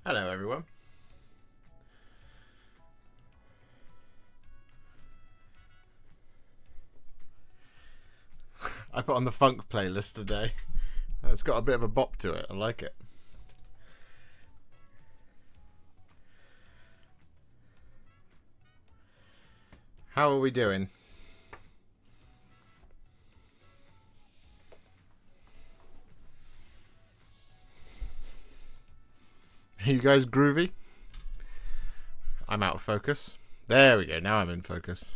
Hello everyone. I put on the funk playlist today. It's got a bit of a bop to it. I like it. How are we doing? Are you guys groovy? I'm out of focus. There we go. Now I'm in focus.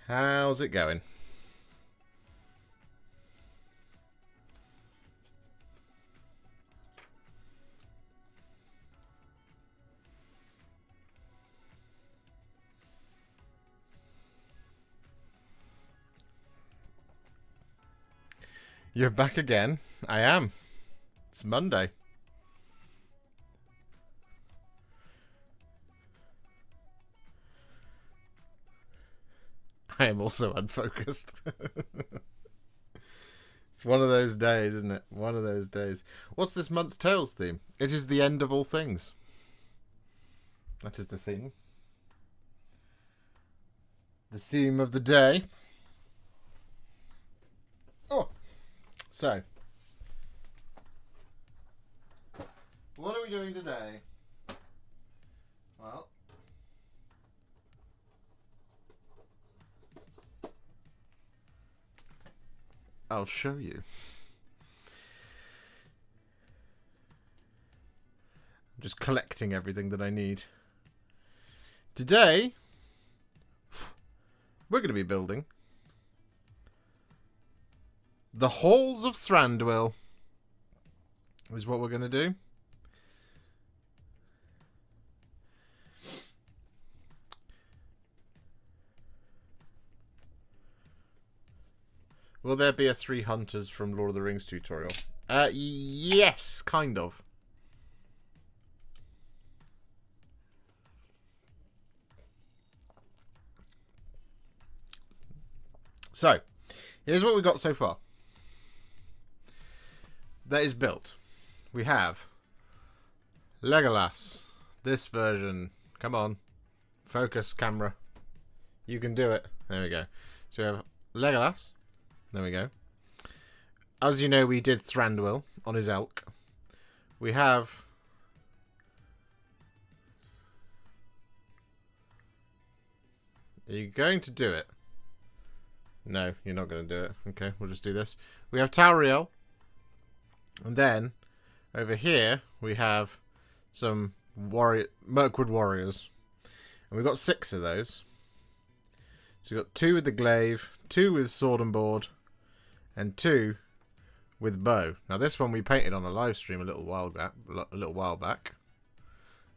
How's it going? You're back again? I am. It's Monday. I am also unfocused. It's one of those days, isn't it? One of those days. What's this month's Tales theme? It is the end of all things. That is the theme. The theme of the day. Oh. So. What are we doing today? Well. I'll show you. I'm just collecting everything that I need. Today, we're going to be building the Halls of Thranduil. Is what we're going to do. Will there be a 3 Hunters from Lord of the Rings tutorial? Yes, kind of. So, here's what we got so far. That is built. We have Legolas. This version. Come on. Focus, camera. You can do it. There we go. So we have Legolas. There we go. As you know, we did Thranduil on his elk. We have... Are you going to do it? No, you're not going to do it. Okay, we'll just do this. We have Thranduil. And then, over here, we have some Mirkwood Warriors. And we've got 6 of those. So we've got 2 with the glaive, 2 with sword and board, and 2 with bow. Now this one we painted on a live stream a little while back.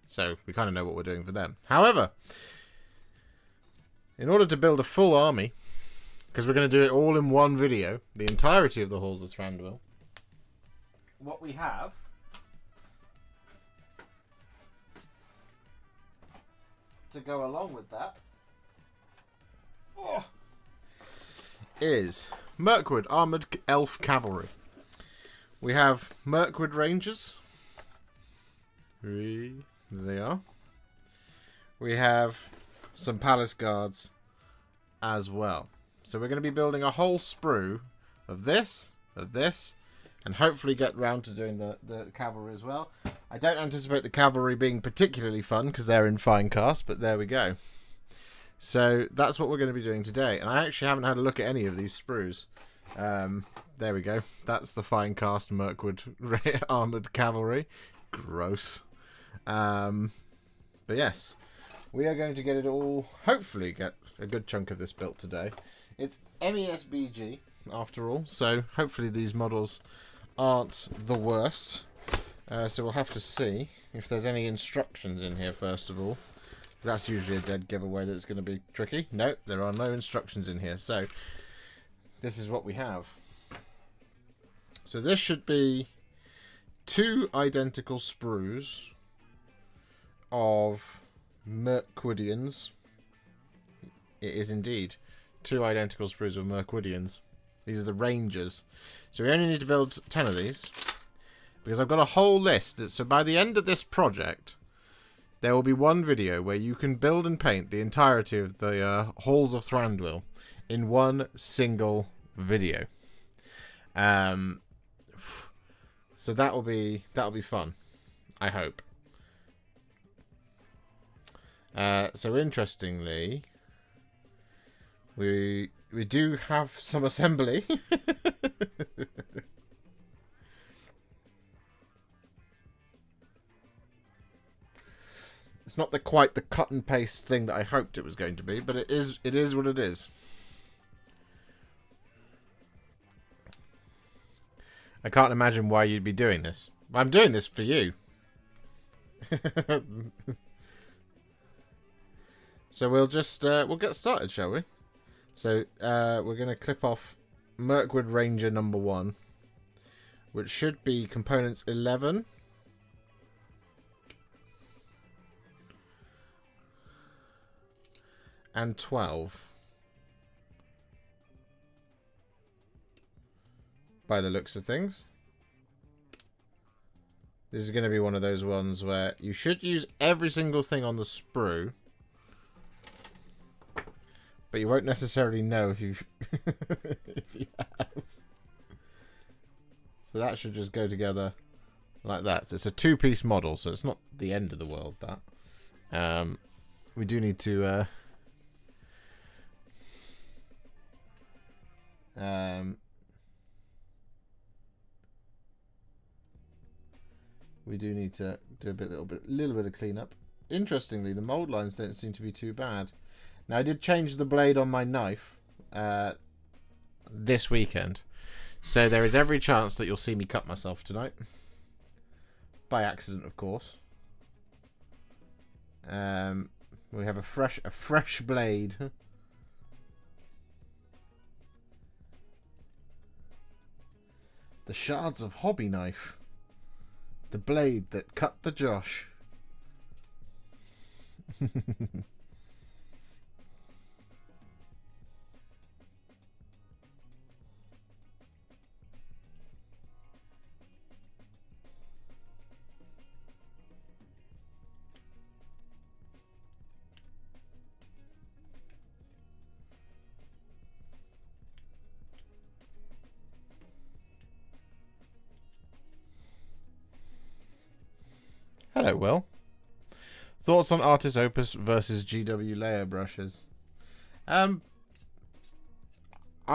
So we kind of know what we're doing for them. However, in order to build a full army, because we're going to do it all in one video, the entirety of the Halls of Thranduil, what we have to go along with that is Mirkwood Armoured Elf Cavalry. We have Mirkwood Rangers. There they are. We have some Palace Guards as well. So we're going to be building a whole sprue of this, and hopefully get round to doing the cavalry as well. I don't anticipate the cavalry being particularly fun because they're in fine cast, but there we go. So that's what we're going to be doing today. And I actually haven't had a look at any of these sprues. There we go. That's the fine cast Mirkwood Armoured Cavalry. Gross. But yes, we are going to get it all, hopefully get a good chunk of this built today. It's MESBG after all, so hopefully these models aren't the worst. So we'll have to see if there's any instructions in here first of all. That's usually a dead giveaway that it's going to be tricky. Nope, there are no instructions in here. So this is what we have. So this should be 2 identical sprues of Mirkwoodians. It is indeed 2 identical sprues of Mirkwoodians. These are the Rangers. So we only need to build 10 of these. Because I've got a whole list. So by the end of this project, there will be one video where you can build and paint the entirety of the halls of Thranduil in one single video. So that'll be fun, I hope. So interestingly, we do have some assembly. It's not quite the cut and paste thing that I hoped it was going to be, but it is what it is. I can't imagine why you'd be doing this. I'm doing this for you. So we'll just we'll get started, shall we? So we're going to clip off Mirkwood Ranger number 1, which should be components 11. And 12. By the looks of things. This is going to be one of those ones where you should use every single thing on the sprue. But you won't necessarily know if you if you have. So that should just go together like that. So it's a 2-piece model, so it's not the end of the world, that. We do need to we do need to do a little bit of cleanup. Interestingly, the mold lines don't seem to be too bad. Now I did change the blade on my knife this weekend, so there is every chance that you'll see me cut myself tonight, by accident, of course. We have a fresh blade. The shards of hobby knife. The blade that cut the Josh. Hello, Will. Thoughts on Artist Opus versus GW layer brushes? I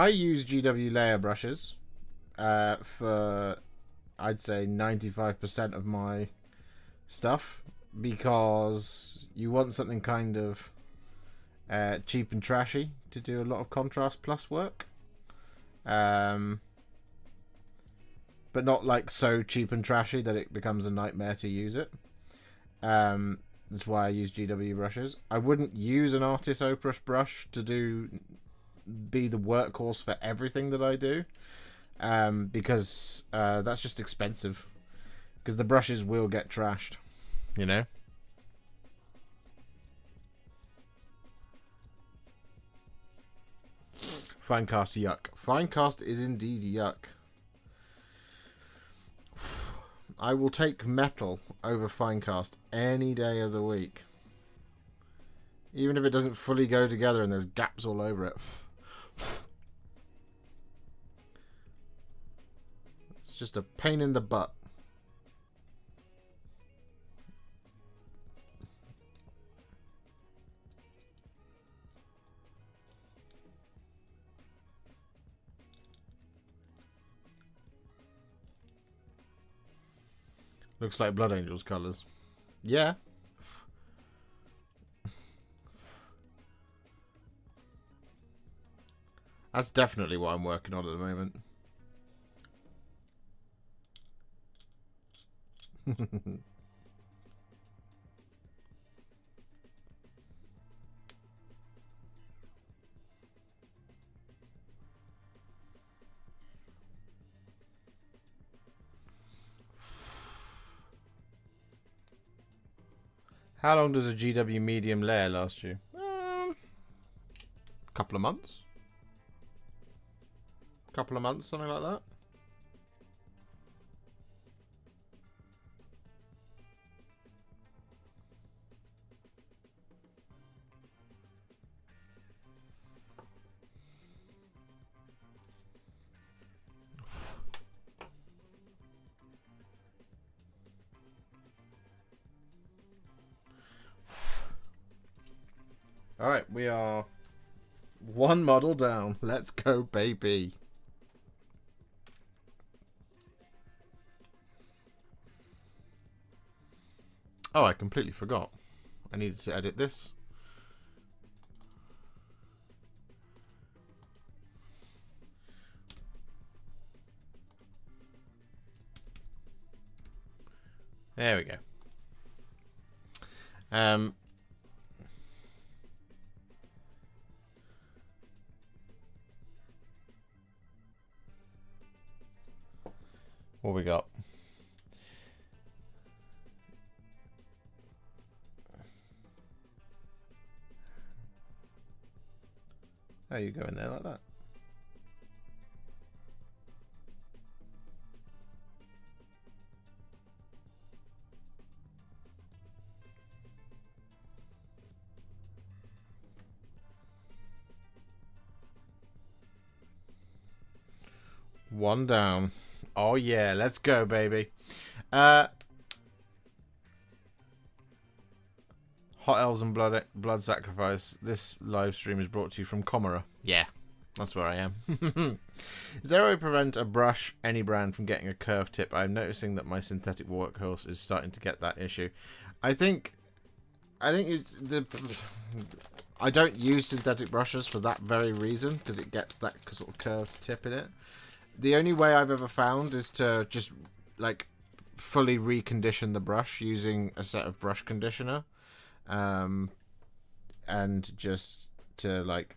use GW layer brushes for, I'd say, 95% of my stuff, because you want something kind of cheap and trashy to do a lot of contrast plus work. But not like so cheap and trashy that it becomes a nightmare to use it. That's why I use GW brushes. I wouldn't use an Artist Opus brush to be the workhorse for everything that I do, because that's just expensive. Because the brushes will get trashed, you know. Finecast yuck. Finecast is indeed yuck. I will take metal over Finecast any day of the week. Even if it doesn't fully go together and there's gaps all over it. It's just a pain in the butt. Looks like Blood Angel's colours. Yeah. That's definitely what I'm working on at the moment. How long does a GW medium layer last you? Couple of months. Couple of months, something like that. Alright, we are one model down. Let's go, baby. Oh, I completely forgot. I needed to edit this. There we go. What we got? How you go in there like that? One down. Oh yeah, let's go, baby. Hot Elves and Blood Sacrifice. This live stream is brought to you from Comera. Yeah, that's where I am. Is there a way to prevent a brush, any brand, from getting a curved tip? I'm noticing that my synthetic workhorse is starting to get that issue. I think it's the. I don't use synthetic brushes for that very reason, because it gets that sort of curved tip in it. The only way I've ever found is to just like fully recondition the brush using a set of brush conditioner, and just to like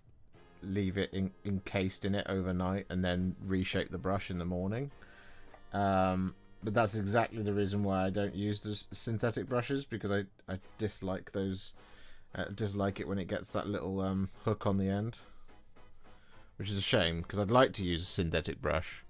leave it encased in it overnight and then reshape the brush in the morning. But that's exactly the reason why I don't use the synthetic brushes, because I dislike those. Dislike it when it gets that little hook on the end. Which is a shame, because I'd like to use a synthetic brush.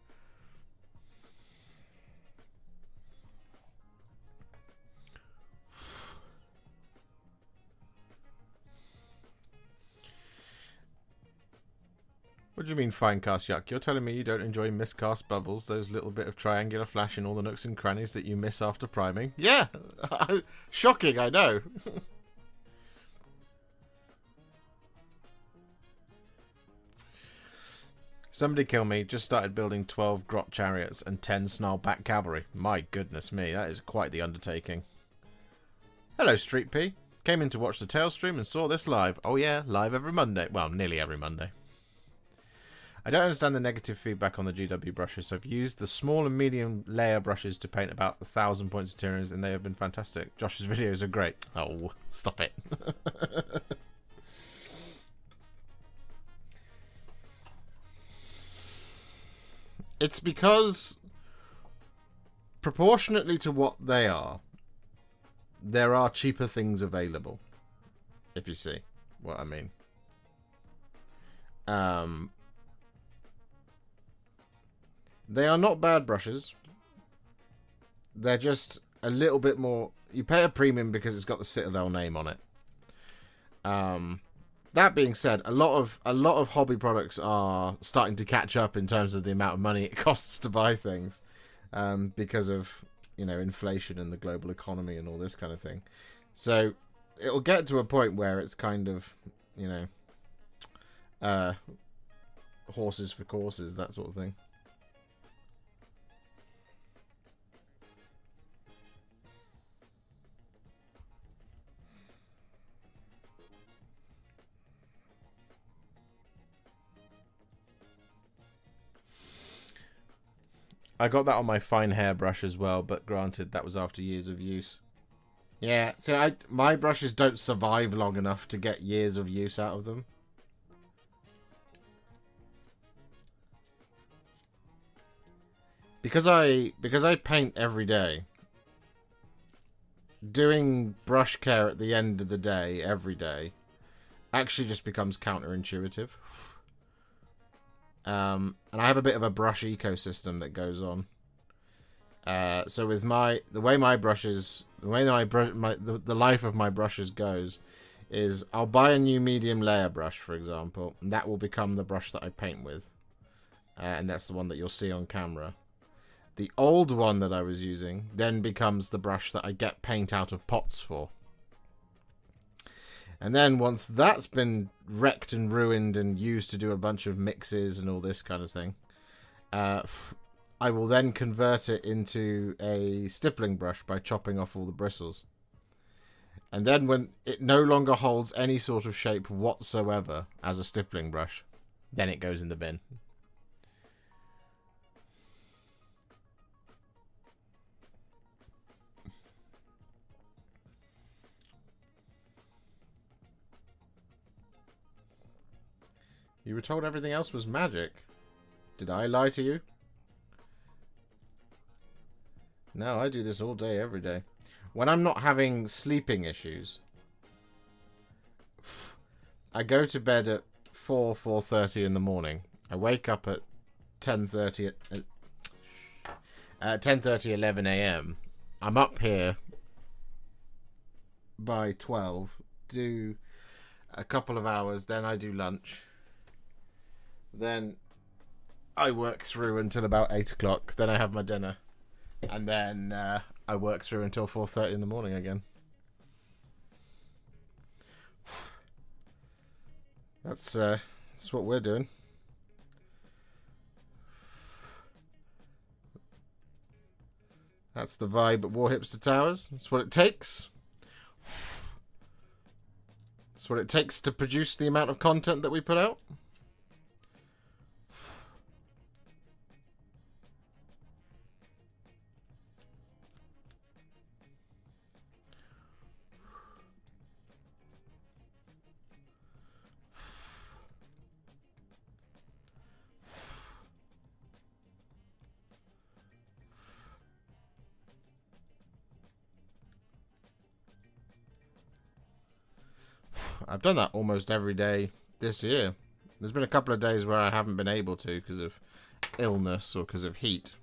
What do you mean, fine cast yuck? You're telling me you don't enjoy miscast bubbles, those little bit of triangular flash in all the nooks and crannies that you miss after priming? Yeah! Shocking, I know. Somebody kill me. Just started building 12 grot chariots and 10 snarl-back cavalry. My goodness me, that is quite the undertaking. Hello, Street P. Came in to watch the tail stream and saw this live. Oh yeah, live every Monday. Well, nearly every Monday. I don't understand the negative feedback on the GW brushes, so I've used the small and medium layer brushes to paint about 1,000 points of Tyranids, and they have been fantastic. Josh's videos are great. Oh, stop it. It's because, proportionately to what they are, there are cheaper things available. If you see what I mean. They are not bad brushes. They're just a little bit more. You pay a premium because it's got the Citadel name on it. That being said, a lot of hobby products are starting to catch up in terms of the amount of money it costs to buy things, because of, you know, inflation and the global economy and all this kind of thing. So it'll get to a point where it's kind of, you know, horses for courses, that sort of thing. I got that on my fine hairbrush as well, but granted, that was after years of use. Yeah, so my brushes don't survive long enough to get years of use out of them. Because I paint every day, doing brush care at the end of the day, every day, actually just becomes counterintuitive. And I have a bit of a brush ecosystem that goes on. So with the life of my brushes goes is I'll buy a new medium layer brush, for example, and that will become the brush that I paint with. And that's the one that you'll see on camera. The old one that I was using then becomes the brush that I get paint out of pots for. And then once that's been wrecked and ruined and used to do a bunch of mixes and all this kind of thing, I will then convert it into a stippling brush by chopping off all the bristles. And then when it no longer holds any sort of shape whatsoever as a stippling brush, then it goes in the bin. You were told everything else was magic. Did I lie to you? No, I do this all day, every day. When I'm not having sleeping issues, I go to bed at 4:30 in the morning. I wake up at 10:30 at 10:30, 11 a.m. I'm up here by 12. Do a couple of hours, then I do lunch. Then I work through until about 8 o'clock. Then I have my dinner. And then I work through until 4:30 in the morning again. That's what we're doing. That's the vibe at Warhipster Towers. That's what it takes. That's what it takes to produce the amount of content that we put out. I've done that almost every day this year. There's been a couple of days where I haven't been able to because of illness or because of heat.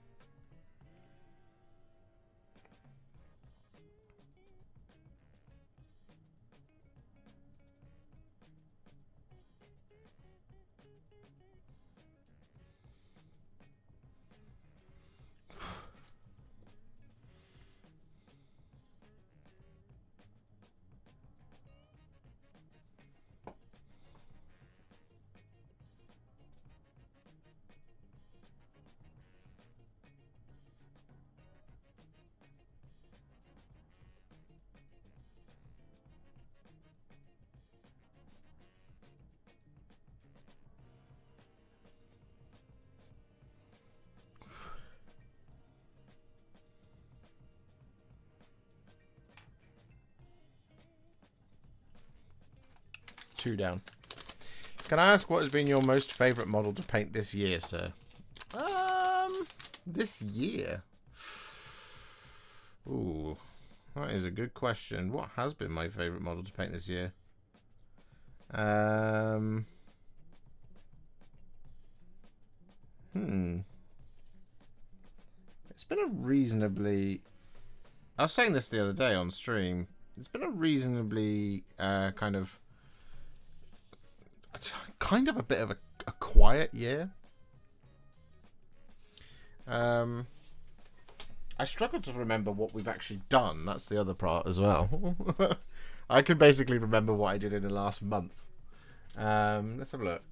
Two down. Can I ask what has been your most favourite model to paint this year, sir? This year? Ooh, that is a good question. What has been my favourite model to paint this year? It's been a reasonably... I was saying this the other day on stream. It's been a reasonably kind of a bit of a quiet year. I struggle to remember what we've actually done. That's the other part as well. I can basically remember what I did in the last month. Let's have a look.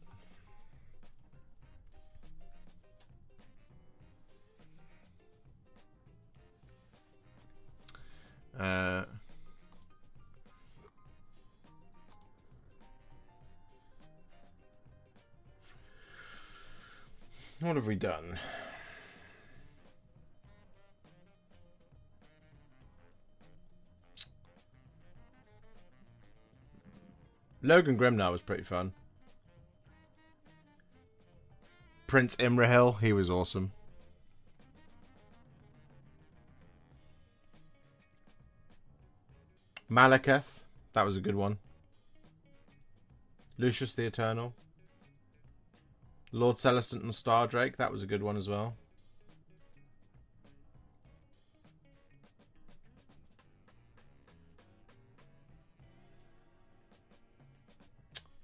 What have we done? Logan Grimnar was pretty fun. Prince Imrahil, he was awesome. Malekith, that was a good one. Lucius the Eternal. Lord Celestant and Stardrake, that was a good one as well.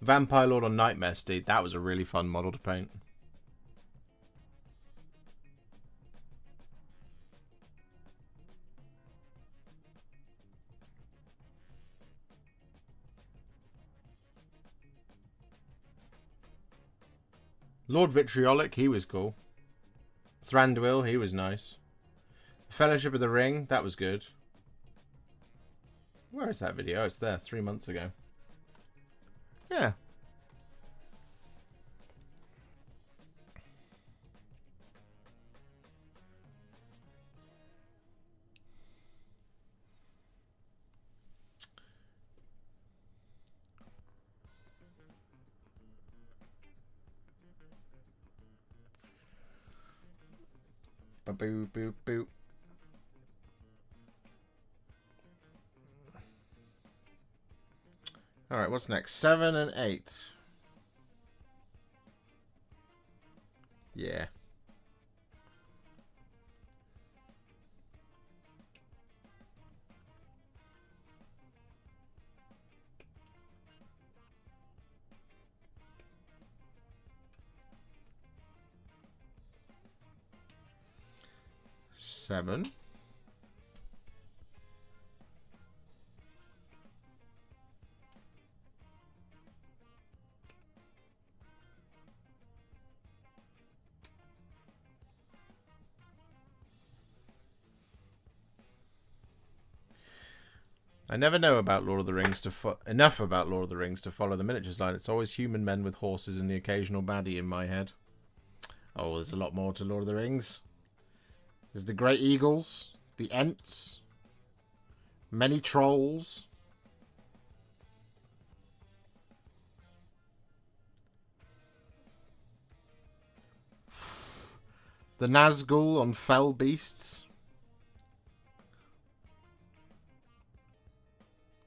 Vampire Lord on Nightmare Steed, that was a really fun model to paint. Lord Vitriolic, he was cool. Thranduil, he was nice. Fellowship of the Ring, that was good. Where is that video? Oh, it's there 3 months ago. Yeah. Ba-boo, boo, boo. Alright, what's next? 7 and 8. Yeah. Seven. I never know about Lord of the Rings enough about Lord of the Rings to follow the miniatures line. It's always human men with horses and the occasional baddie in my head. Oh, there's a lot more to Lord of the Rings. There's the Great Eagles, the Ents, many trolls. The Nazgul on fell beasts.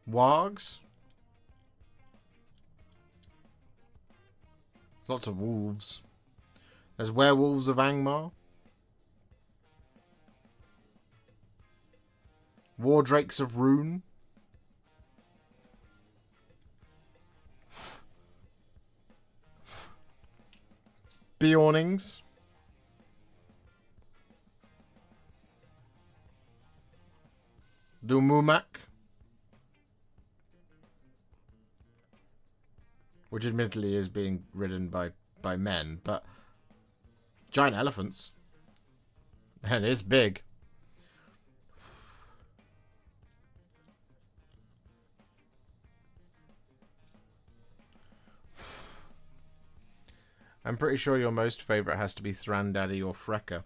Wargs. Lots of wolves. There's werewolves of Angmar. Wardrakes of Rune. Beornings. Dumumak. Which admittedly is being ridden by men, but giant elephants. And it's big. I'm pretty sure your most favourite has to be Thranduil or Frecker.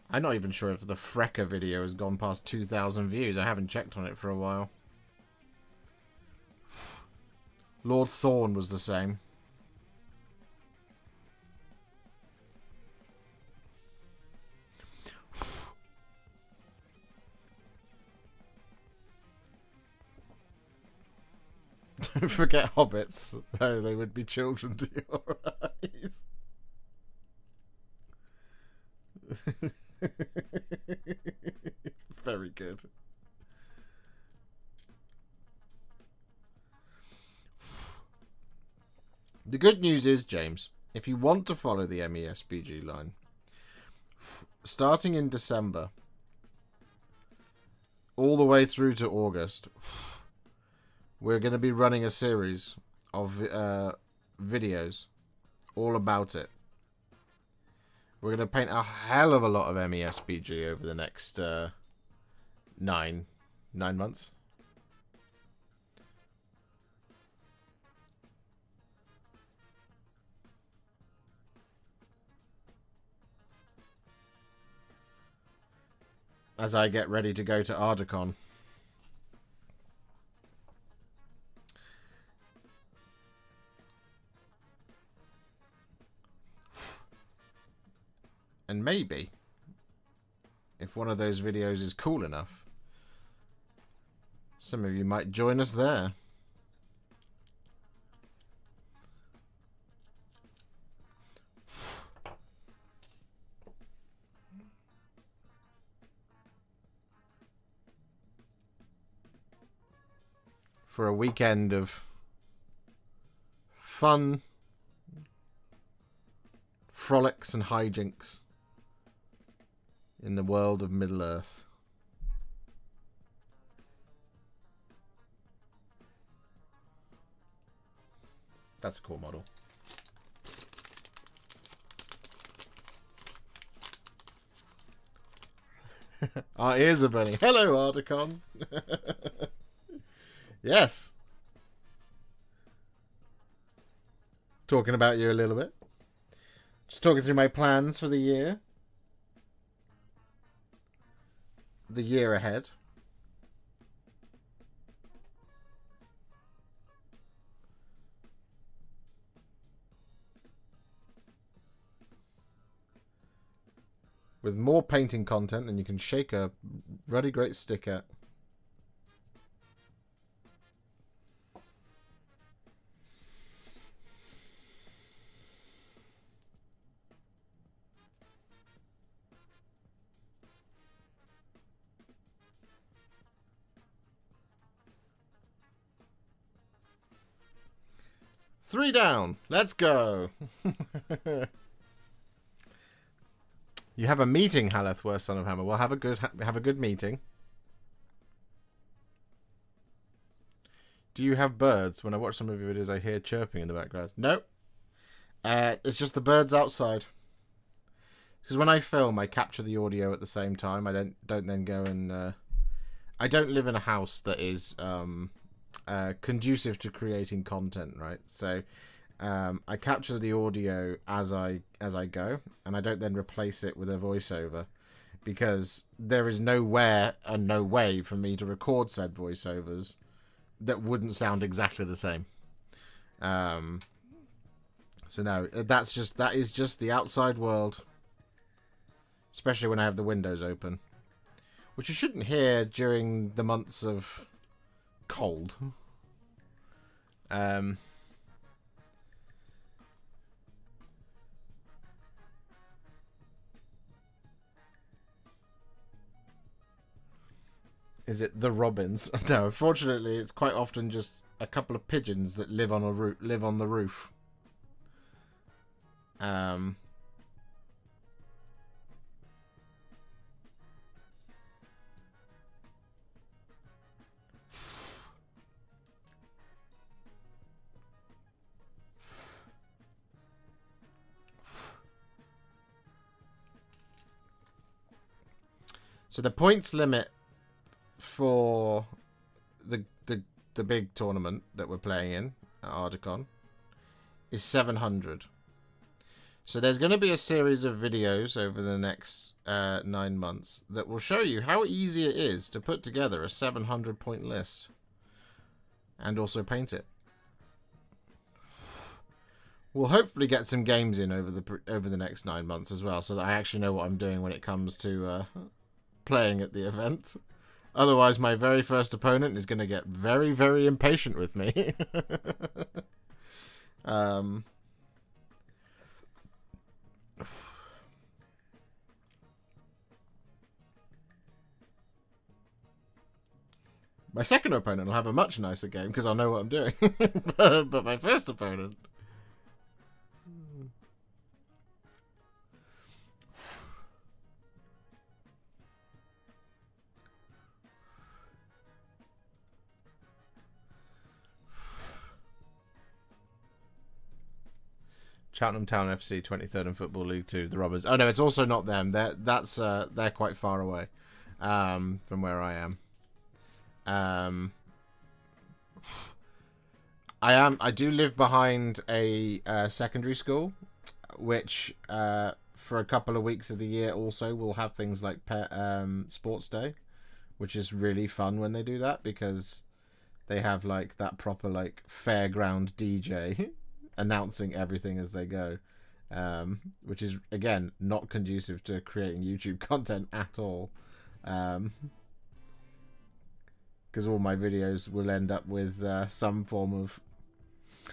I'm not even sure if the Frecker video has gone past 2,000 views. I haven't checked on it for a while. Lord Thorn was the same. Don't forget hobbits, though they would be children to your eyes. Very good. The good news is, James, if you want to follow the MESBG line, starting in December, all the way through to August, we're going to be running a series of videos all about it. We're going to paint a hell of a lot of MESBG over the next 9 months. As I get ready to go to Ardacon. And maybe, if one of those videos is cool enough, some of you might join us there. For a weekend of fun, frolics and hijinks in the world of Middle-earth. That's a cool model. Our ears are burning. Hello, Ardicon. Yes. Talking about you a little bit. Just talking through my plans for the year. The year ahead. With more painting content than you can shake a ruddy great stick at. Three down. Let's go. You have a meeting, Halethworth, son of Hammer. Well, have a good meeting. Do you have birds? When I watch some of your videos, I hear chirping in the background. No. It's just the birds outside. Because when I film, I capture the audio at the same time. I don't then go and... I don't live in a house that is conducive to creating content, right? So I capture the audio as I go, and I don't then replace it with a voiceover, because there is nowhere and no way for me to record said voiceovers that wouldn't sound exactly the same. So no, that is just the outside world, especially when I have the windows open, which you shouldn't hear during the months of cold. Is it the robins? No, unfortunately, it's quite often just a couple of pigeons that live on the roof. So the points limit for the big tournament that we're playing in at Ardicon is 700. So there's going to be a series of videos over the next 9 months that will show you how easy it is to put together a 700 point list and also paint it. We'll hopefully get some games in over the next 9 months as well, so that I actually know what I'm doing when it comes to playing at the event. Otherwise, my very first opponent is going to get very, very impatient with me. My second opponent will have a much nicer game because I'll know what I'm doing. but my first opponent... Cheltenham Town FC 23rd in Football League 2, the Robbers. Oh no, it's also not them. They're quite far away from where I am. I do live behind a secondary school, which for a couple of weeks of the year also will have things like sports day, which is really fun when they do that, because they have like that proper like fairground DJ announcing everything as they go, which is again not conducive to creating YouTube content at all, because all my videos will end up with some form of...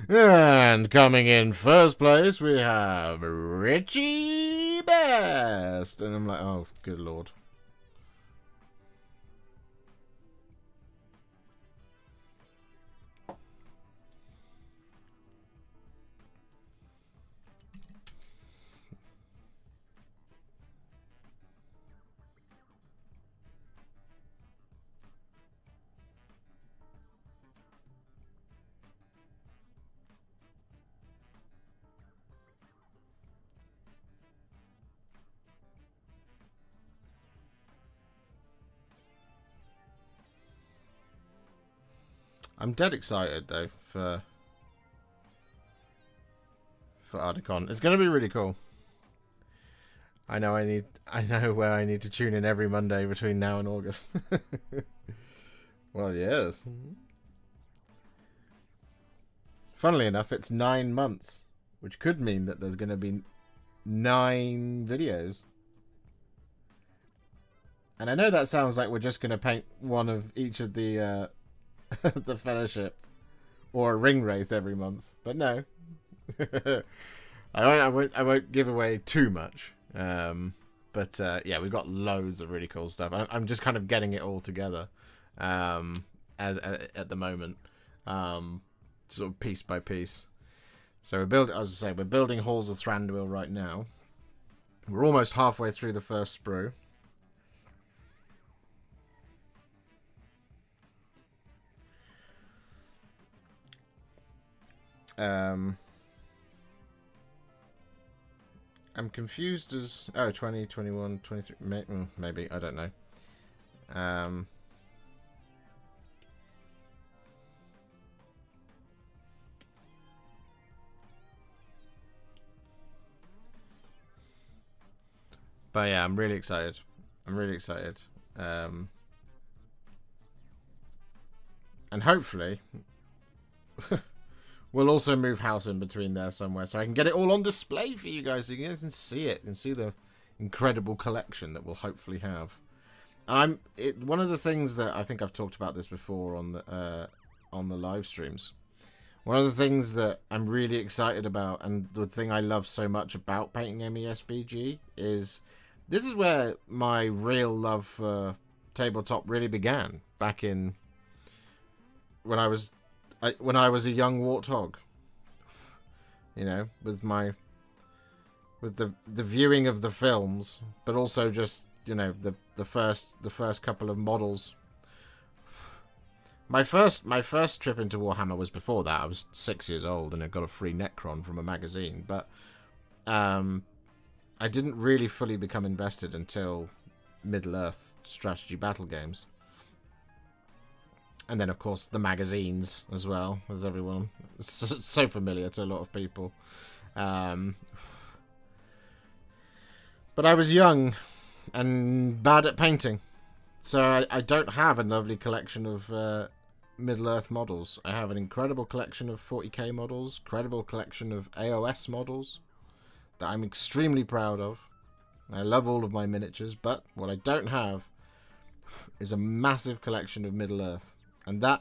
And coming in first place we have Richie Best, and I'm like, oh good lord. I'm dead excited though for Articon. It's going to be really cool. I know where I need to tune in every Monday between now and August. Well, yes. Funnily enough, it's 9 months, which could mean that there's going to be 9 videos. And I know that sounds like we're just going to paint one of each of the the Fellowship or a Ring Wraith every month, but no. I won't give away too much. But yeah, we've got loads of really cool stuff. I'm just kind of getting it all together as at the moment, sort of piece by piece. So we're building, as I say, we're building Halls of Thranduil right now. We're almost halfway through the first sprue. I'm confused as... Oh, 20, 21, 23... Maybe, I don't know. But yeah, I'm really excited. I'm really excited. And hopefully... we'll also move house in between there somewhere, so I can get it all on display for you guys, so you guys can see it and see the incredible collection that we'll hopefully have. And one of the things that I think I've talked about this before on the live streams. One of the things that I'm really excited about, and the thing I love so much about painting MESBG, is this is where my real love for tabletop really began. Back in when I was a young warthog, you know, with the viewing of the films, but also just, you know, the first couple of models. My first trip into Warhammer was before that. I was 6 years old and I got a free Necron from a magazine, but I didn't really fully become invested until Middle-earth strategy battle games. And then, of course, the magazines as well, as everyone... so familiar to a lot of people. But I was young and bad at painting. So I don't have a lovely collection of Middle-earth models. I have an incredible collection of 40k models, incredible collection of AOS models that I'm extremely proud of. I love all of my miniatures, but what I don't have is a massive collection of Middle-earth. And that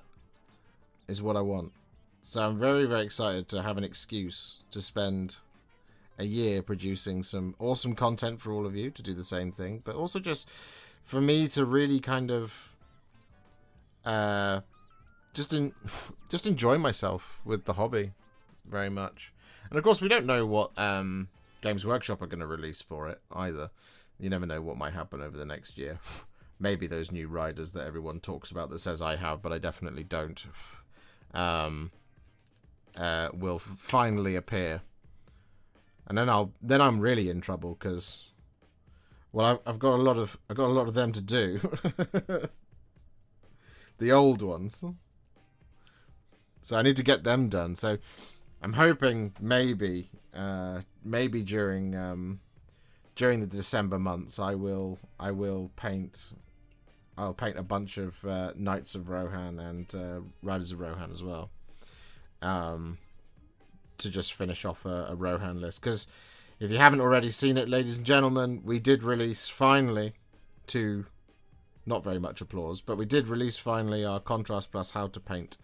is what I want. So I'm very, very excited to have an excuse to spend a year producing some awesome content for all of you to do the same thing. But also just for me to really kind of just enjoy myself with the hobby very much. And of course, we don't know what Games Workshop are going to release for it either. You never know what might happen over the next year. Maybe those new riders that everyone talks about that says I have, but I definitely don't, will finally appear. And then I'm really in trouble because, well, I've got a lot of them to do. The old ones. So I need to get them done. So I'm hoping maybe during the December months I'll paint a bunch of Knights of Rohan and Riders of Rohan as well, to just finish off a Rohan list. Because if you haven't already seen it, ladies and gentlemen, we did release finally, to not very much applause, but we did release finally our Contrast Plus How to Paint,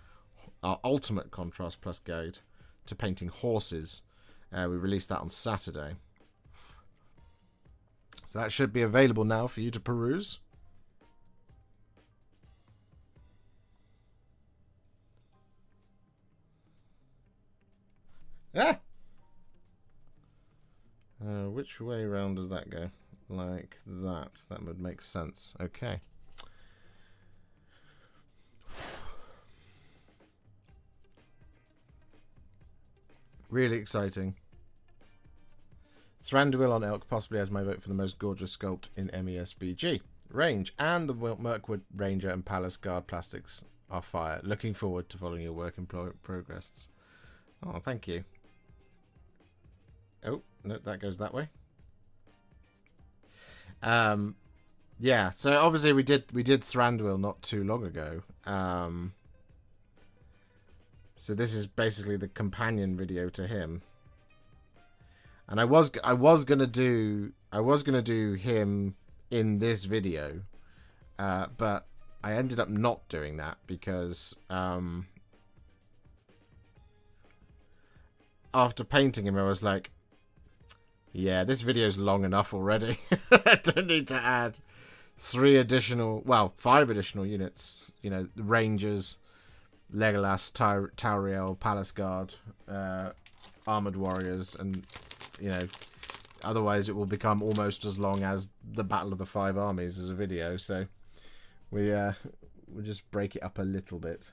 our Ultimate Contrast Plus Guide to painting horses. We released that on Saturday. So that should be available now for you to peruse. Ah! Which way around does that go? Like that. That would make sense. Okay. Really exciting. Thranduil on Elk possibly has my vote for the most gorgeous sculpt in MESBG range, and the Mirkwood Ranger and Palace Guard plastics our fire. Looking forward to following your work in progress. Oh, thank you. Oh, no, that goes that way. Yeah, so obviously we did Thranduil not too long ago. So this is basically the companion video to him. And I was gonna do him in this video, but I ended up not doing that because after painting him, I was like, yeah, this video's long enough already. I don't need to add 5 additional units. You know, Rangers, Legolas, Tauriel, Palace Guard, Armored Warriors, and, you know, otherwise it will become almost as long as the Battle of the 5 Armies as a video. So we'll just break it up a little bit.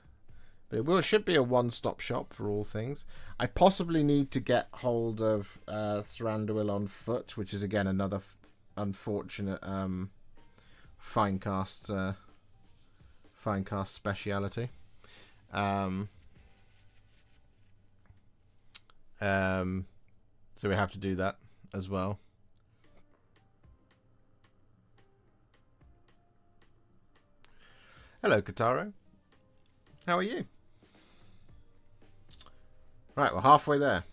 But it should be a one-stop shop for all things. I possibly need to get hold of Thranduil on foot, which is again another unfortunate Finecast speciality. So we have to do that as well. Hello, Kataro. How are you? Right, we're halfway there.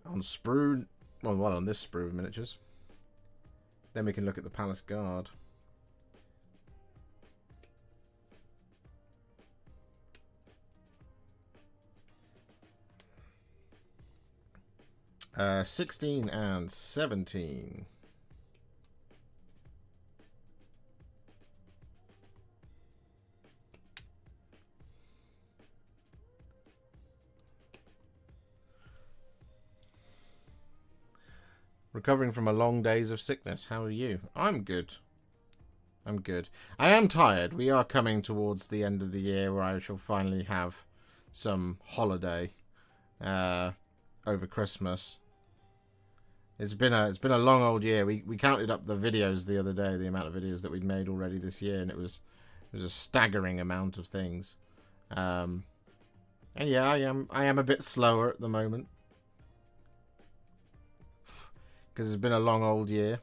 On sprue... Well, on this sprue of miniatures. Then we can look at the Palace Guard. Uh, 16 and 17. Recovering from a long days of sickness. How are you? I'm good. I'm good. I am tired. We are coming towards the end of the year where I shall finally have some holiday over Christmas. It's been a long old year. We counted up the videos the other day, the amount of videos that we'd made already this year, and it was a staggering amount of things. And yeah, I am a bit slower at the moment because it's been a long old year.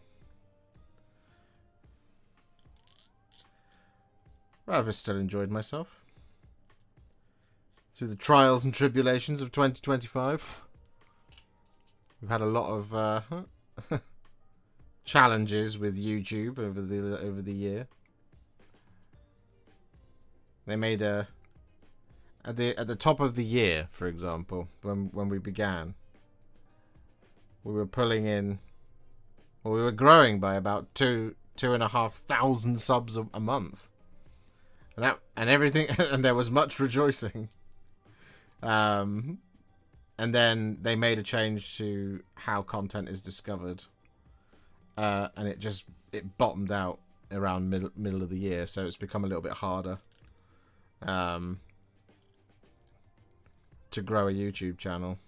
I've still enjoyed myself through the trials and tribulations of 2025. We've had a lot of challenges with YouTube over the year. They made at the top of the year, for example, when we began, we were pulling in, or we were growing by about 2,500 subs a month, and everything, and there was much rejoicing. And then they made a change to how content is discovered, and it bottomed out around middle of the year, so it's become a little bit harder to grow a YouTube channel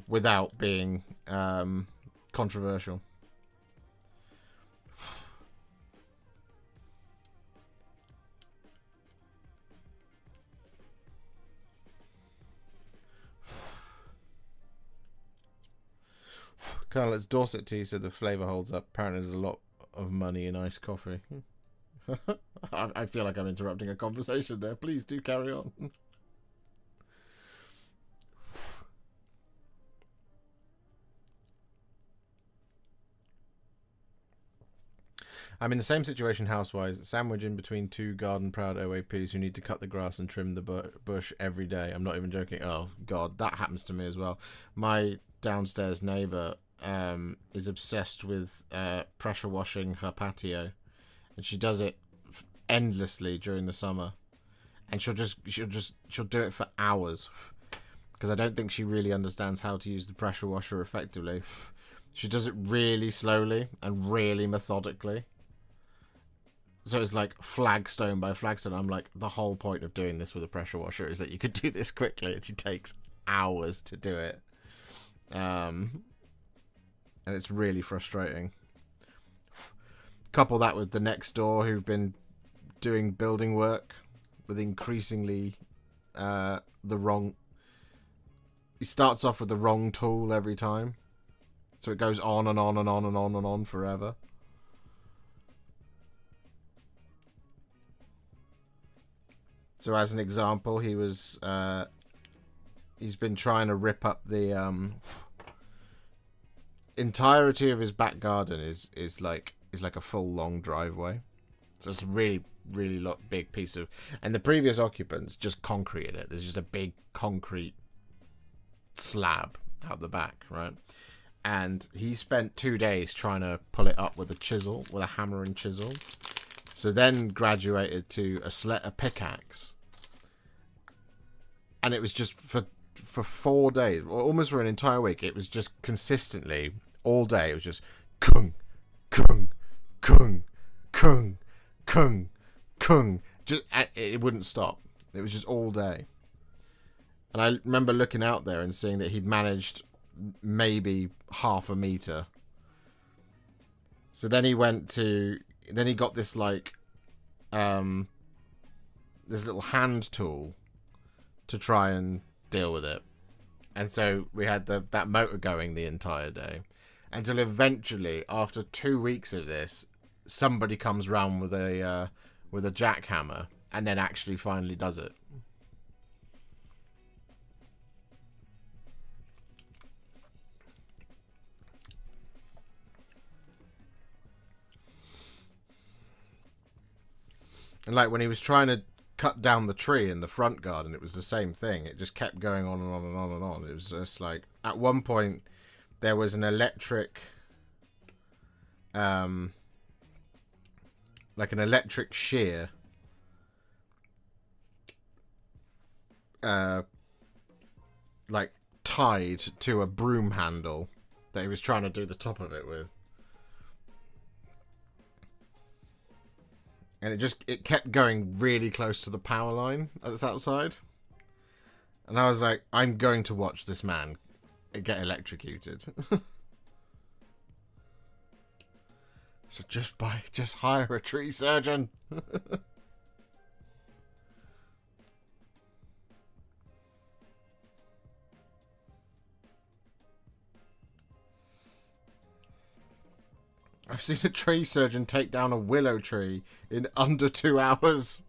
without being controversial. Colonel, it's Dorset tea, so the flavour holds up. Apparently there's a lot of money in iced coffee. I feel like I'm interrupting a conversation there. Please do carry on. I'm in the same situation house-wise, sandwiched in between 2 garden-proud OAPs who need to cut the grass and trim the bush every day. I'm not even joking. Oh, God, that happens to me as well. My downstairs neighbour is obsessed with pressure washing her patio, and she does it endlessly during the summer, and she'll do it for hours because I don't think she really understands how to use the pressure washer effectively. She does it really slowly and really methodically, so it's like flagstone by flagstone. I'm like, the whole point of doing this with a pressure washer is that you could do this quickly, and she takes hours to do it. And it's really frustrating. Couple that with the next door who've been doing building work with increasingly the wrong... He starts off with the wrong tool every time. So it goes on and on and on and on and on forever. So as an example, he was... he's been trying to rip up the entirety of his back garden is like a full long driveway. So it's a really big piece of, and the previous occupants just concreted it. There's just a big concrete slab out the back, right? And he spent 2 days trying to pull it up with a hammer and chisel. So then graduated to a pickaxe. And it was just for 4 days, or almost for an entire week, it was just consistently, all day, it was just kung, kung, kung, kung, kung, kung. Just, it wouldn't stop. It was just all day. And I remember looking out there and seeing that he'd managed maybe half a meter. So then he got this like, this little hand tool to try and deal with it. And so we had that motor going the entire day until eventually, after 2 weeks of this, somebody comes round with a jackhammer and then actually finally does it. And like when he was trying to cut down the tree in the front garden, it was the same thing. It just kept going on and on and on and on. It was just like, at one point there was an electric like an electric shear like tied to a broom handle that he was trying to do the top of it with. And it kept going really close to the power line that's outside. And I was like, I'm going to watch this man get electrocuted. So just hire a tree surgeon. I've seen a tree surgeon take down a willow tree in under 2 hours.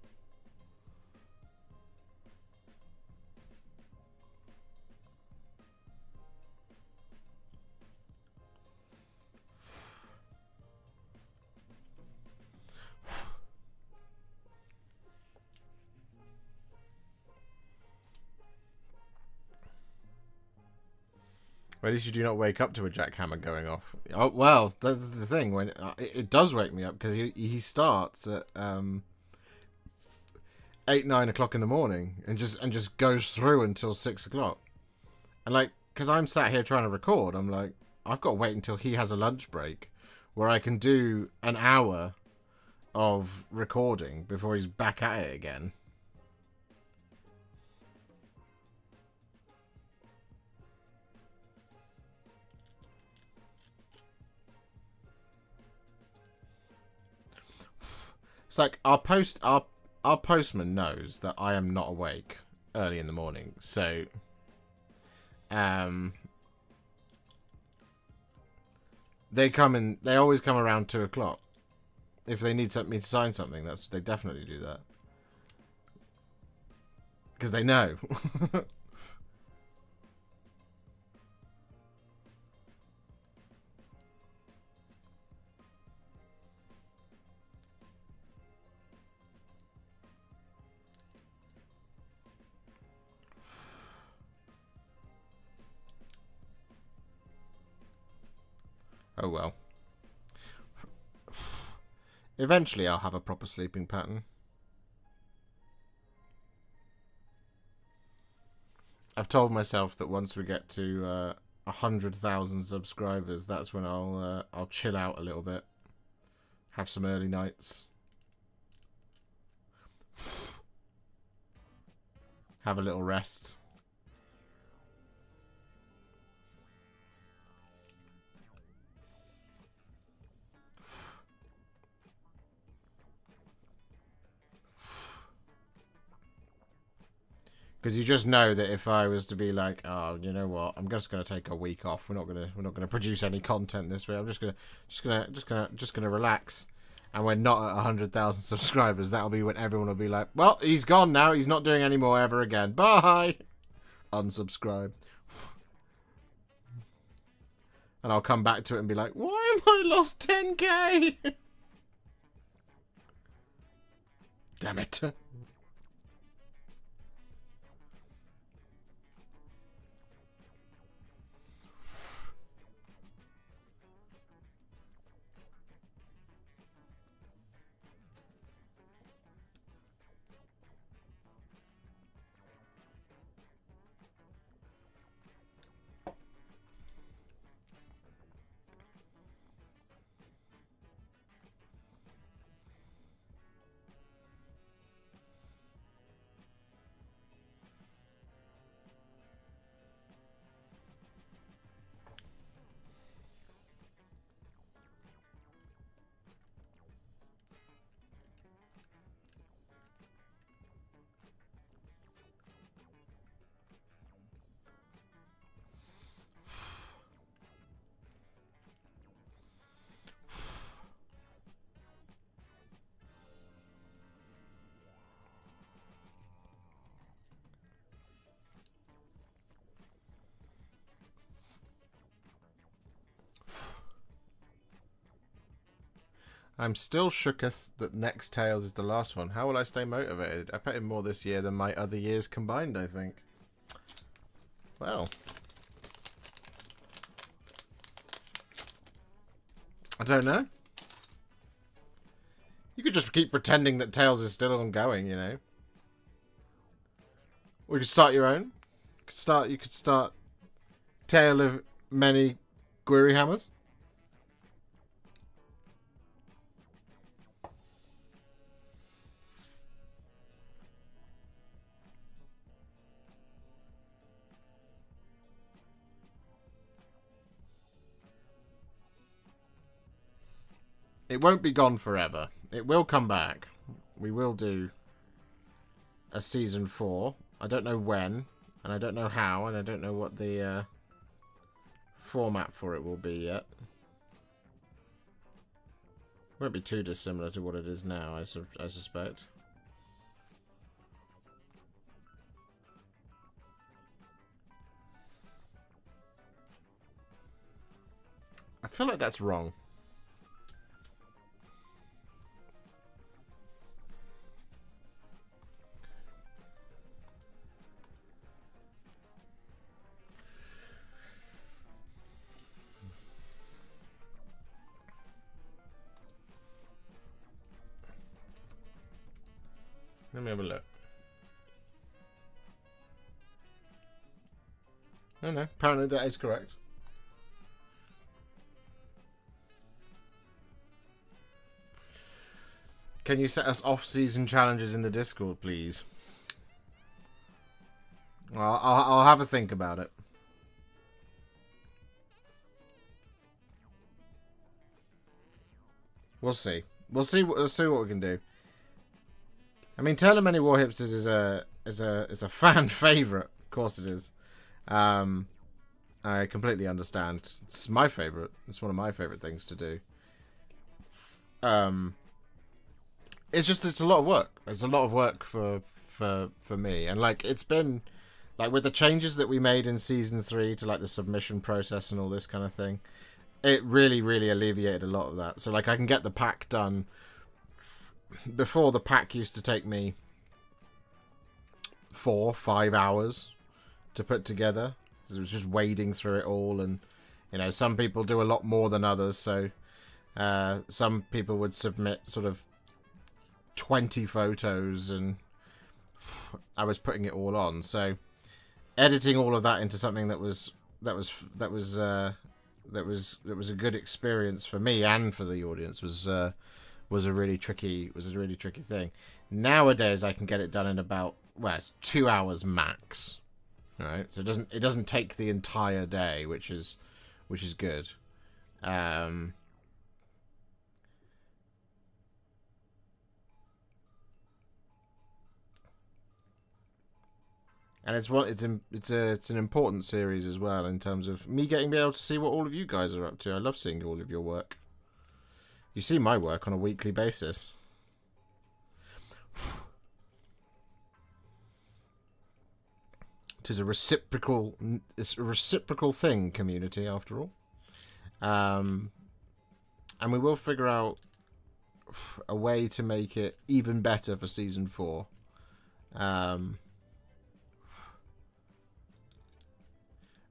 At least you do not wake up to a jackhammer going off. Oh well, that's the thing. When it does wake me up because he starts at 8-9 o'clock in the morning and just goes through until 6 o'clock. And like, because I'm sat here trying to record, I'm like, I've got to wait until he has a lunch break where I can do an hour of recording before he's back at it again. It's like our postman knows that I am not awake early in the morning, so they always come around 2 o'clock. If they need me to sign something, they definitely do that. Because they know. Oh well. Eventually I'll have a proper sleeping pattern. I've told myself that once we get to 100,000 subscribers, that's when I'll chill out a little bit. Have some early nights. Have a little rest. Because you just know that if I was to be like, oh, you know what, I'm just gonna take a week off. We're not gonna produce any content this week. I'm just gonna relax. And we're not at 100,000 subscribers. That'll be when everyone will be like, well, he's gone now. He's not doing any more ever again. Bye. Unsubscribe. And I'll come back to it and be like, why am I lost 10k? Damn it. I'm still shooketh that next Tales is the last one. How will I stay motivated? I put in more this year than my other years combined, I think. Well. I don't know. You could just keep pretending that Tales is still ongoing, you know. Or you could start your own. You could start Tale of Many Guiri Hammers. It won't be gone forever. It will come back. We will do a season 4. I don't know when, and I don't know how, and I don't know what the format for it will be yet. Won't be too dissimilar to what it is now, I suspect. I feel like that's wrong. Let me have a look. Oh no, apparently that is correct. Can you set us off-season challenges in the Discord, please? Well, I'll have a think about it. We'll see. We'll see what we can do. I mean, Tale of Many Warhipsters is a fan favorite. Of course it is. I completely understand. It's my favorite. It's one of my favorite things to do. It's a lot of work. It's a lot of work for me, and like it's been like with the changes that we made in season 3 to like the submission process and all this kind of thing. It really alleviated a lot of that. So like I can get the pack done. Before, the pack used to take me 4-5 hours to put together. It was just wading through it all, and you know, some people do a lot more than others. So some people would submit sort of 20 photos, and I was putting it all on. So editing all of that into something that was a good experience for me and for the audience was a really tricky thing. Nowadays I can get it done in about, well, it's 2 hours max. All right, so it doesn't take the entire day, which is good. And And it's an important series as well in terms of me getting to be able to see what all of you guys are up to. I love seeing all of your work. You see my work on a weekly basis. It is a reciprocal thing, community, after all. And we will figure out a way to make it even better for season 4.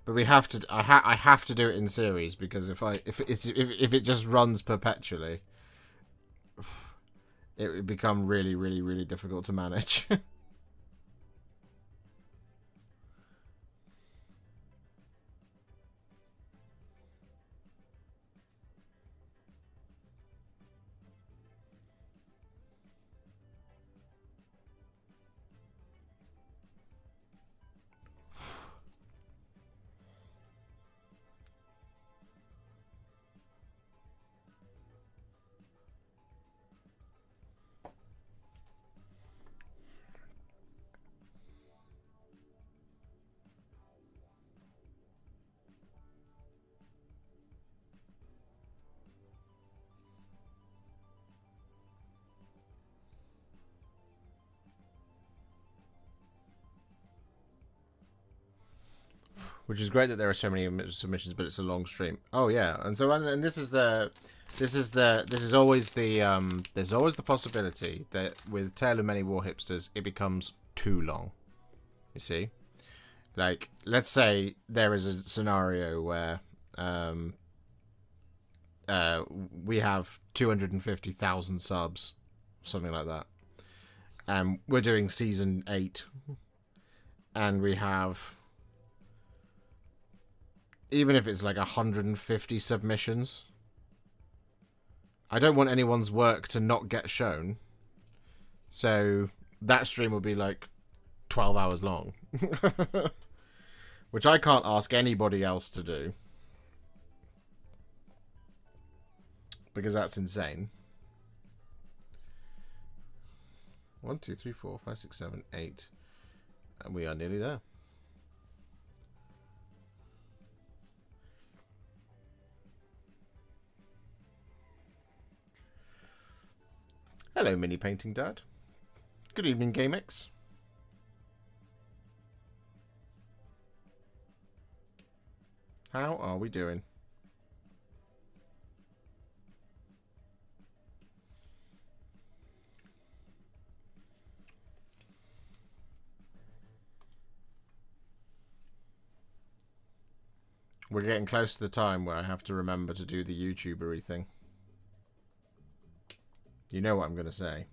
But we have to. I have to do it in series, because if it just runs perpetually, it would become really, really, really difficult to manage. Which is great that there are so many submissions, but it's a long stream. Oh yeah, and so this is always the there's always the possibility that with Tale of Many Warhipsters it becomes too long. You see, like let's say there is a scenario where we have 250,000 subs, something like that, and we're doing season 8, and we have, even if it's like 150 submissions, I don't want anyone's work to not get shown. So that stream will be like 12 hours long. Which I can't ask anybody else to do, because that's insane. 1, 2, 3, 4, 5, 6, 7, 8. And we are nearly there. Hello, Mini Painting Dad. Good evening, GameX. How are we doing? We're getting close to the time where I have to remember to do the YouTuber-y thing. You know what I'm going to say.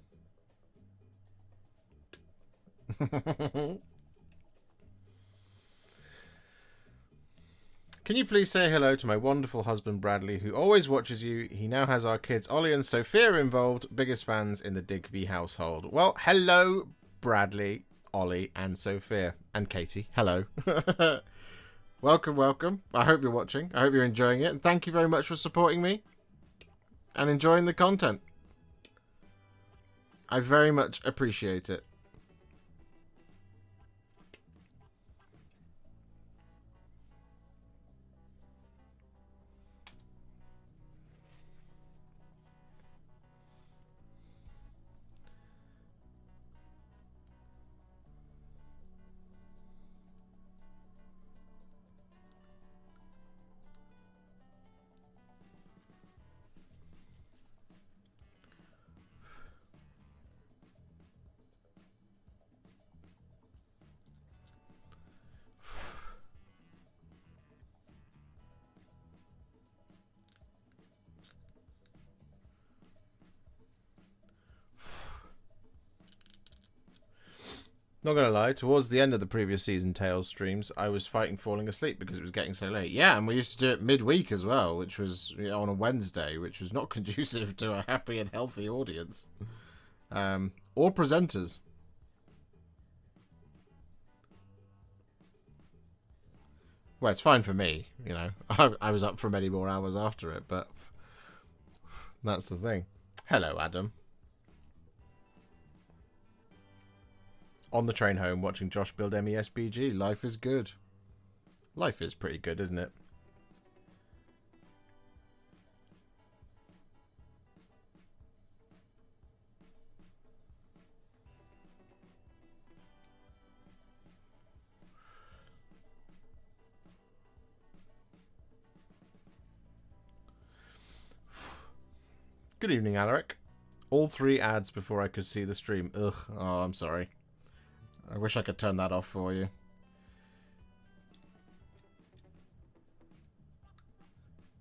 Can you please say hello to my wonderful husband Bradley, who always watches you? He now has our kids Ollie and Sophia involved, biggest fans in the Digby household. Well, hello Bradley, Ollie and Sophia. And Katie, hello. Welcome, welcome. I hope you're watching. I hope you're enjoying it. And thank you very much for supporting me and enjoying the content. I very much appreciate it. Not gonna lie, towards the end of the previous season Tales streams, I was fighting falling asleep because it was getting so late. Yeah, and we used to do it midweek as well, which was, you know, on a Wednesday, which was not conducive to a happy and healthy audience. Or presenters. Well, it's fine for me, you know. I was up for many more hours after it, but that's the thing. Hello, Adam. On the train home, watching Josh build MESBG. Life is good. Life is pretty good, isn't it? Good evening, Alaric. All 3 ads before I could see the stream. Ugh. Oh, I'm sorry. I wish I could turn that off for you.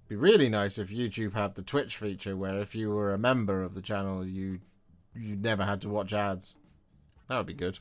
Be really nice if YouTube had the Twitch feature where if you were a member of the channel, you never had to watch ads. That would be good.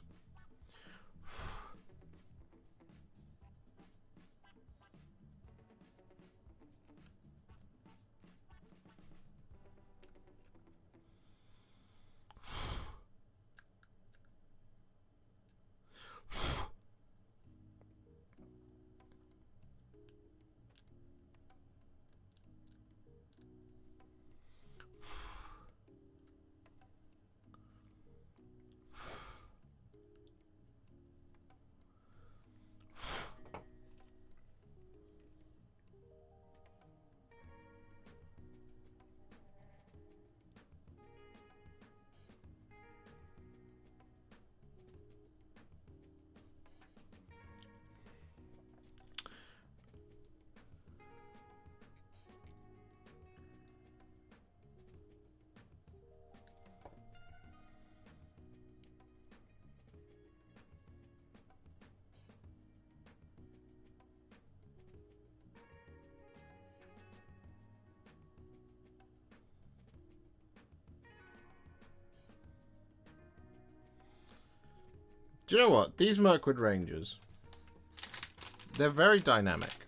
Do you know what? These Mirkwood Rangers, they're very dynamic.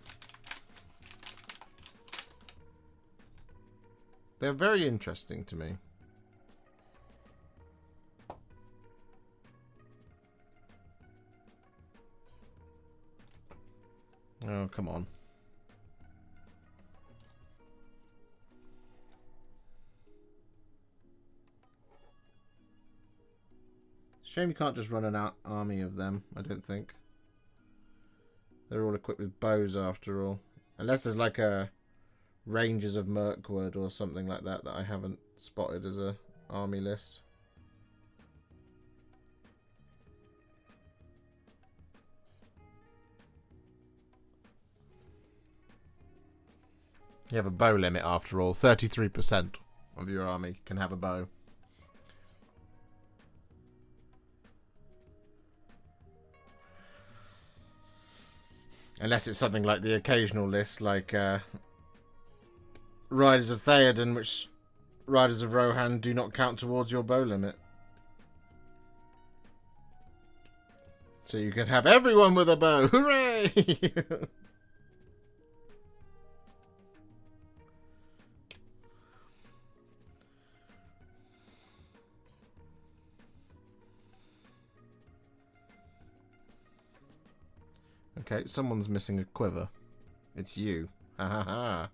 They're very interesting to me. Oh, come on. Shame you can't just run an army of them, I don't think. They're all equipped with bows after all. Unless there's like a Rangers of Mirkwood or something like that that I haven't spotted as a army list. You have a bow limit after all. 33% of your army can have a bow. Unless it's something like the occasional list, like Riders of Theoden, which Riders of Rohan do not count towards your bow limit. So you can have everyone with a bow. Hooray! Okay, someone's missing a quiver. It's you. Ha ha ha.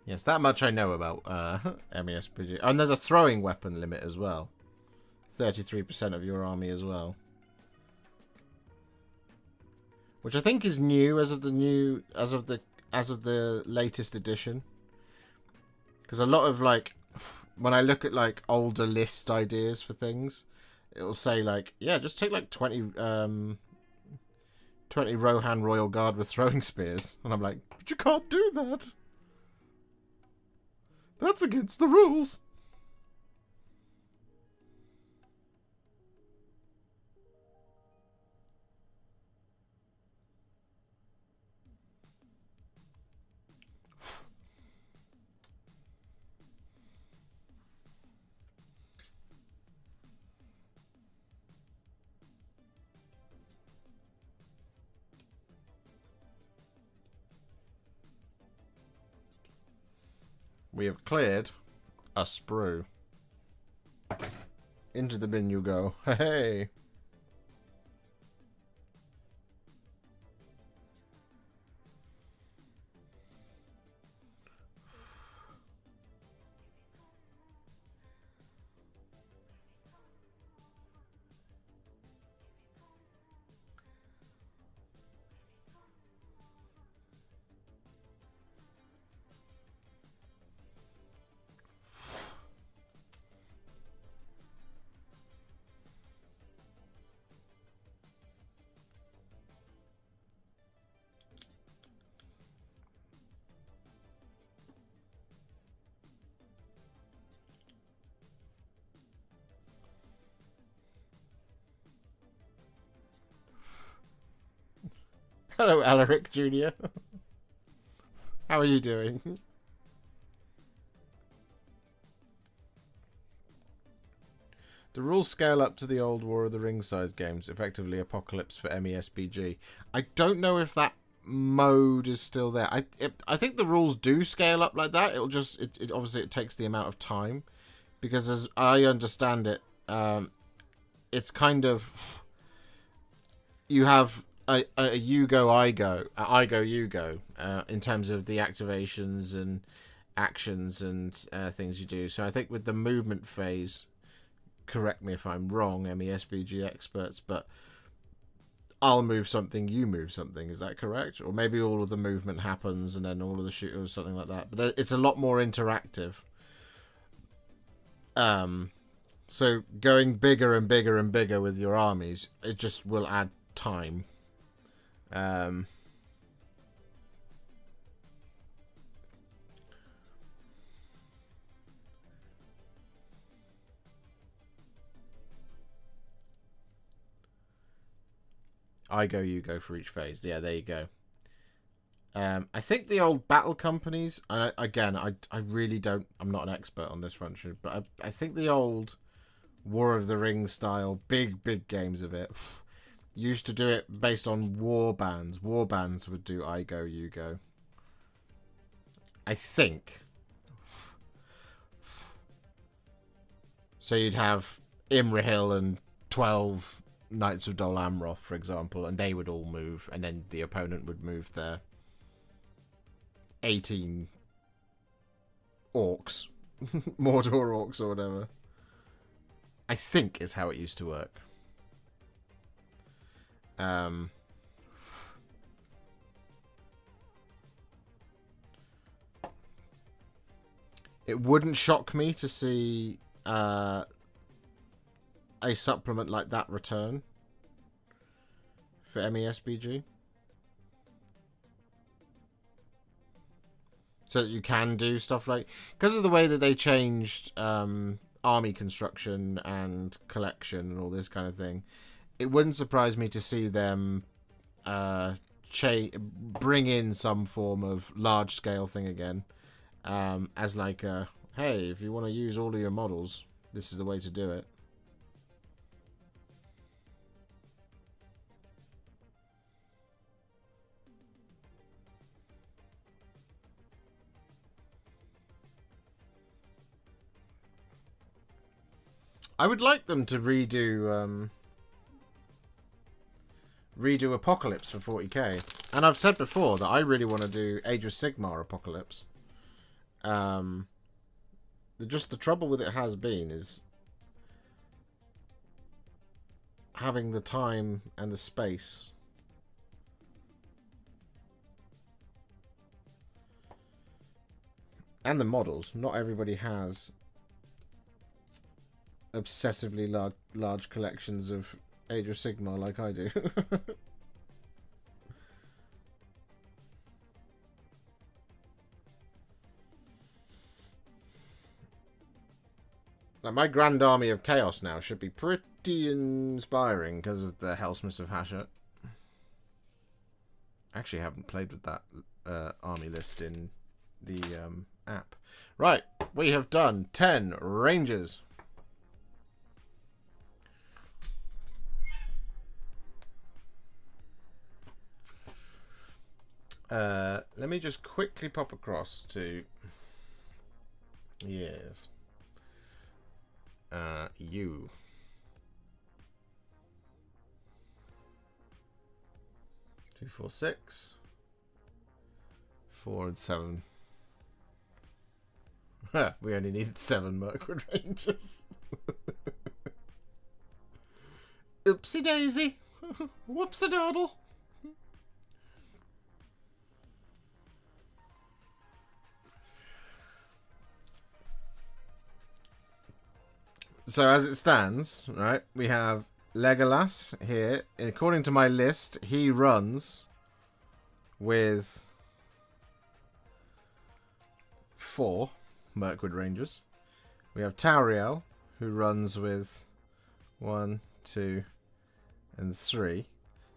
Yes, that much I know about MESPG. And there's a throwing weapon limit as well. 33% of your army as well. Which I think is new as of the latest edition. Because a lot of like when I look at like older list ideas for things, it'll say like, yeah, just take like 20 Rohan Royal Guard with throwing spears. And I'm like, but you can't do that. That's against the rules. We have cleared a sprue. Into the bin you go. Hey. Hello, Alaric Jr. How are you doing? The rules scale up to the old War of the Ring size games, effectively Apocalypse for MESBG. I don't know if that mode is still there. I think the rules do scale up like that. It'll just it obviously it takes the amount of time, because as I understand it, it's kind of, you have a you go I go, you go in terms of the activations and actions and things you do. So I think with the movement phase, correct me if I'm wrong, MESBG experts, but I'll move something, you move something. Is that correct? Or maybe all of the movement happens and then all of the shoot or something like that. But it's a lot more interactive. So going bigger and bigger and bigger with your armies, it just will add time. I go, you go for each phase. Yeah, there you go. I think the old battle companies, again, I really don't, I'm not an expert on this front, but I think the old War of the Ring style, big games of it, used to do it based on war bands. War bands would do I go, you go. I think. So you'd have Imrahil and 12 Knights of Dol Amroth, for example, and they would all move, and then the opponent would move their 18 orcs, Mordor orcs or whatever. I think is how it used to work. It wouldn't shock me to see a supplement like that return for MESBG. So that you can do stuff like, because of the way that they changed army construction and collection and all this kind of thing, it wouldn't surprise me to see them bring in some form of large scale thing again, as like a, hey, if you want to use all of your models, this is the way to do it. I would like them to redo Apocalypse for 40k. And I've said before that I really want to do Age of Sigmar Apocalypse. Just the trouble with it has been is having the time and the space. And the models. Not everybody has obsessively large collections of Age of Sigmar like I do. Like my Grand Army of Chaos now should be pretty inspiring because of the Hellsmiths of Hashut. Actually, I haven't played with that army list in the app. Right, we have done 10 Rangers. Let me just quickly pop across to, yes, you. 2, 4, 6, 4 and 7. We only needed 7 Mirkwood Rangers. Oopsie daisy. Whoopsie doodle. So as it stands, right, we have Legolas here. According to my list, he runs with 4 Mirkwood Rangers. We have Tauriel, who runs with 1, 2, and 3.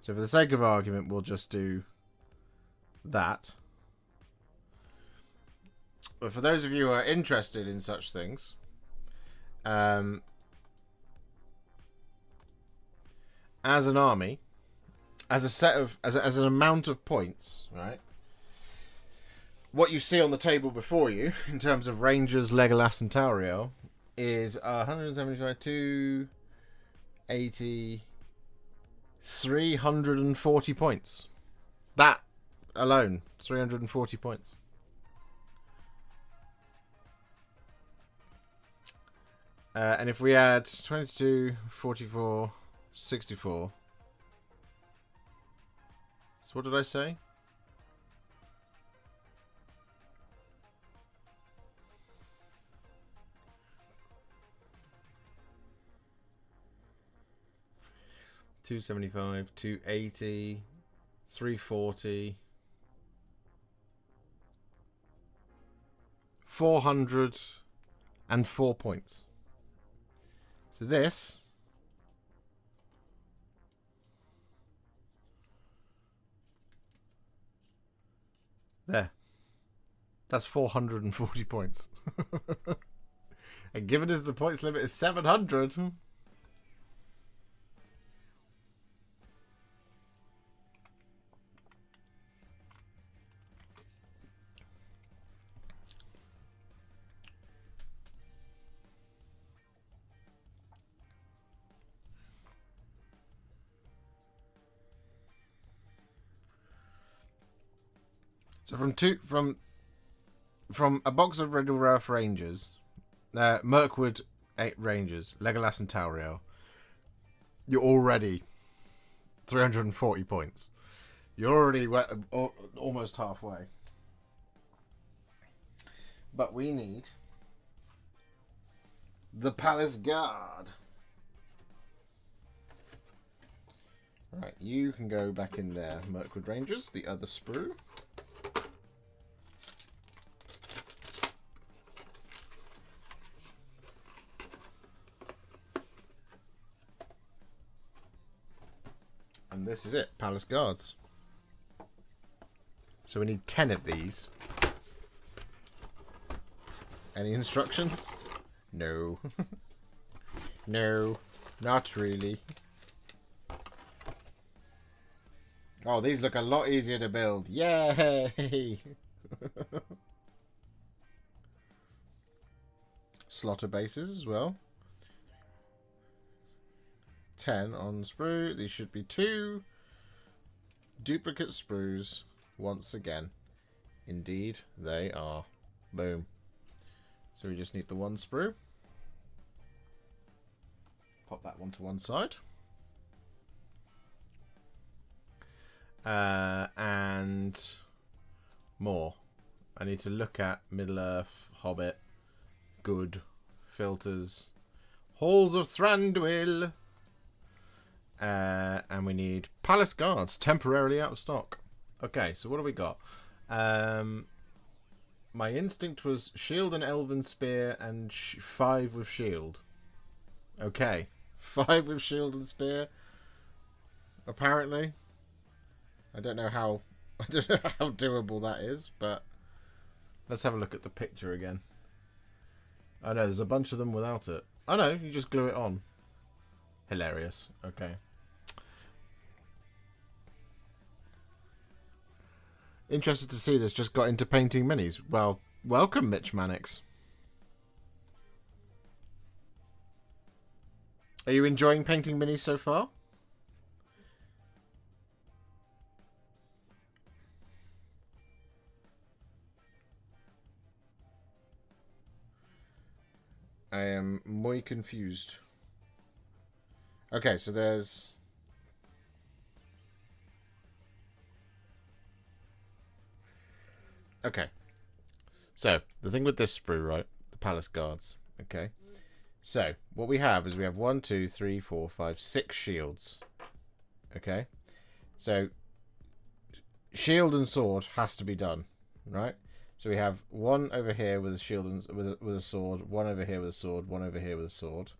So for the sake of argument, we'll just do that. But for those of you who are interested in such things, as an army, as a set of as an amount of points, right? What you see on the table before you in terms of Rangers, Legolas, and Tauriel is 175, 280, 340 points. That alone, 340 points. And if we add 22, 44, 64. So what did I say? $275, 280, 340, 404 points. So this there. That's 440 points. And given as the points limit is 700. So from a box of Red Earth Rangers, Mirkwood Rangers, Legolas and Tauriel, you're already 340 points. You're already almost halfway. But we need the Palace Guard. Right, you can go back in there, Mirkwood Rangers, the other sprue. And this is it, Palace Guards. So we need 10 of these. Any instructions? No. No, not really. Oh, these look a lot easier to build. Yay! Slaughter bases as well. 10 on sprue. These should be 2 duplicate sprues once again. Indeed, they are. Boom. So we just need the one sprue. Pop that one to one side. And more. I need to look at Middle-earth, Hobbit, good, filters, Halls of Thranduil. And we need Palace Guards, temporarily out of stock. Okay, so what do we got? My instinct was Shield and Elven Spear and 5 with Shield. Okay, 5 with Shield and Spear. Apparently. I don't know how doable that is, but let's have a look at the picture again. Oh no, there's a bunch of them without it. Oh no, you just glue it on. Hilarious. Okay. Interested to see this just got into painting minis. Well, welcome, Mitch Mannix. Are you enjoying painting minis so far? I am muy confused. Okay, so there's... Okay. So, the thing with this sprue, right? The Palace Guards. Okay. So, what we have is we have 1, 2, 3, 4, 5, 6 shields. Okay. So, shield and sword has to be done, right? So we have one over here with a shield and with a sword, one over here with a sword, one over here with a sword,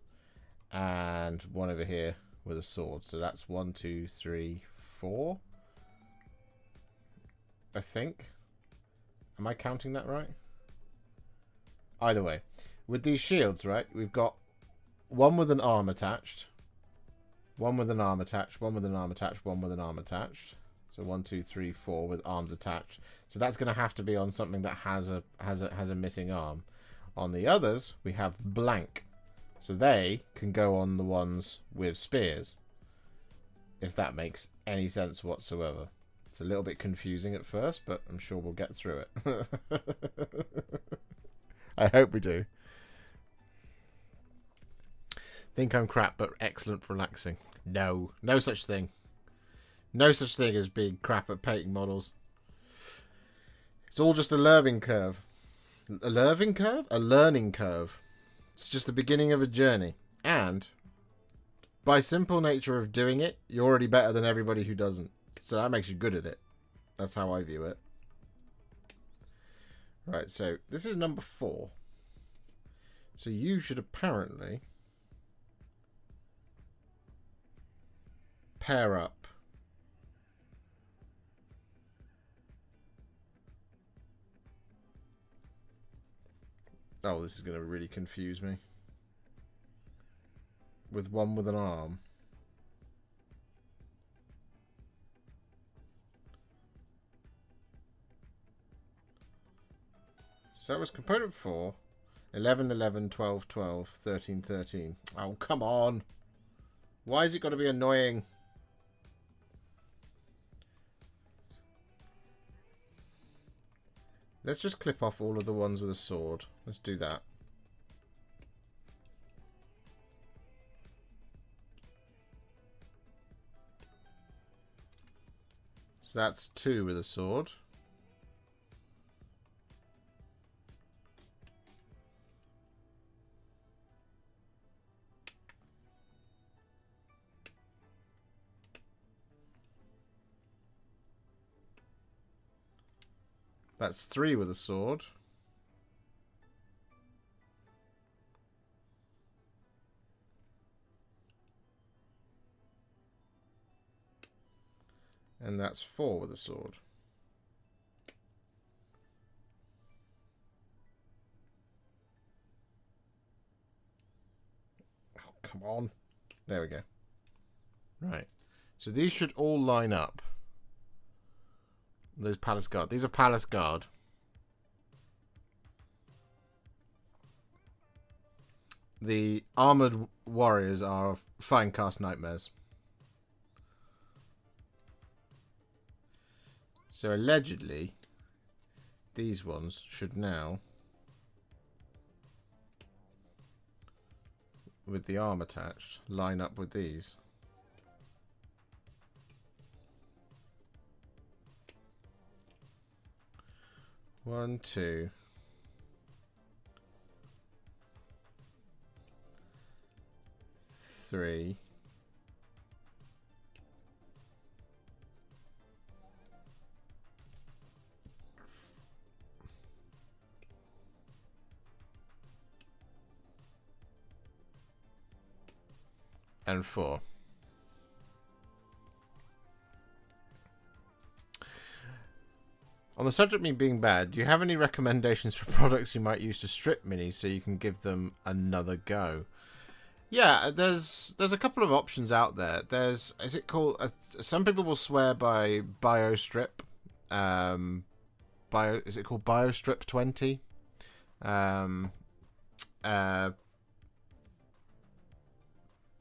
and one over here with a sword. So that's 1, 2, 3, 4. I think. Am I counting that right? Either way. With these shields, right, we've got one with an arm attached. One with an arm attached. One with an arm attached. One with an arm attached. So 1, 2, 3, 4 with arms attached. So that's going to have to be on something that has a missing arm. On the others, we have blank. So they can go on the ones with spears. If that makes any sense whatsoever. It's a little bit confusing at first, but I'm sure we'll get through it. I hope we do. Think I'm crap, but excellent for relaxing. No. No such thing. No such thing as being crap at painting models. It's all just a learning curve. A learning curve? A learning curve. It's just the beginning of a journey. And by simple nature of doing it, you're already better than everybody who doesn't. So that makes you good at it. That's how I view it. Right, so this is number 4. So you should apparently pair up oh, this is going to really confuse me. With one with an arm. So that was component 4. 11, 11, 12, 12, 13, 13. Oh, come on. Why is it got to be annoying? Let's just clip off all of the ones with a sword. Let's do that. So that's 2 with a sword. That's 3 with a sword. And that's 4 with a sword. Oh, come on. There we go. Right. So these should all line up. Those Palace Guard. These are Palace Guard. The Armoured Warriors are Finecast Nightmares. So allegedly, these ones should now, with the arm attached, line up with these. One, 2. Three. And 4. On the subject of me being bad, do you have any recommendations for products you might use to strip minis so you can give them another go? Yeah, there's a couple of options out there. There's, is it called? Some people will swear by BioStrip. Is it called BioStrip 20?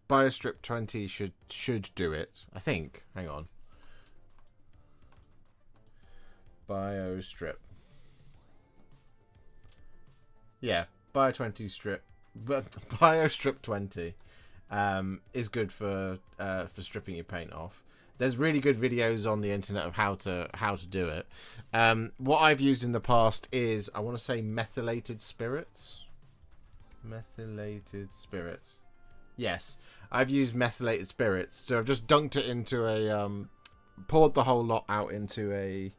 BioStrip 20 should do it. I think. Hang on. BioStrip. Yeah, BioStrip 20 is good for stripping your paint off. There's really good videos on the internet of how to do it. What I've used in the past is, I want to say, methylated spirits. Methylated spirits. Yes, I've used methylated spirits. So I've just dunked it into a poured the whole lot out into a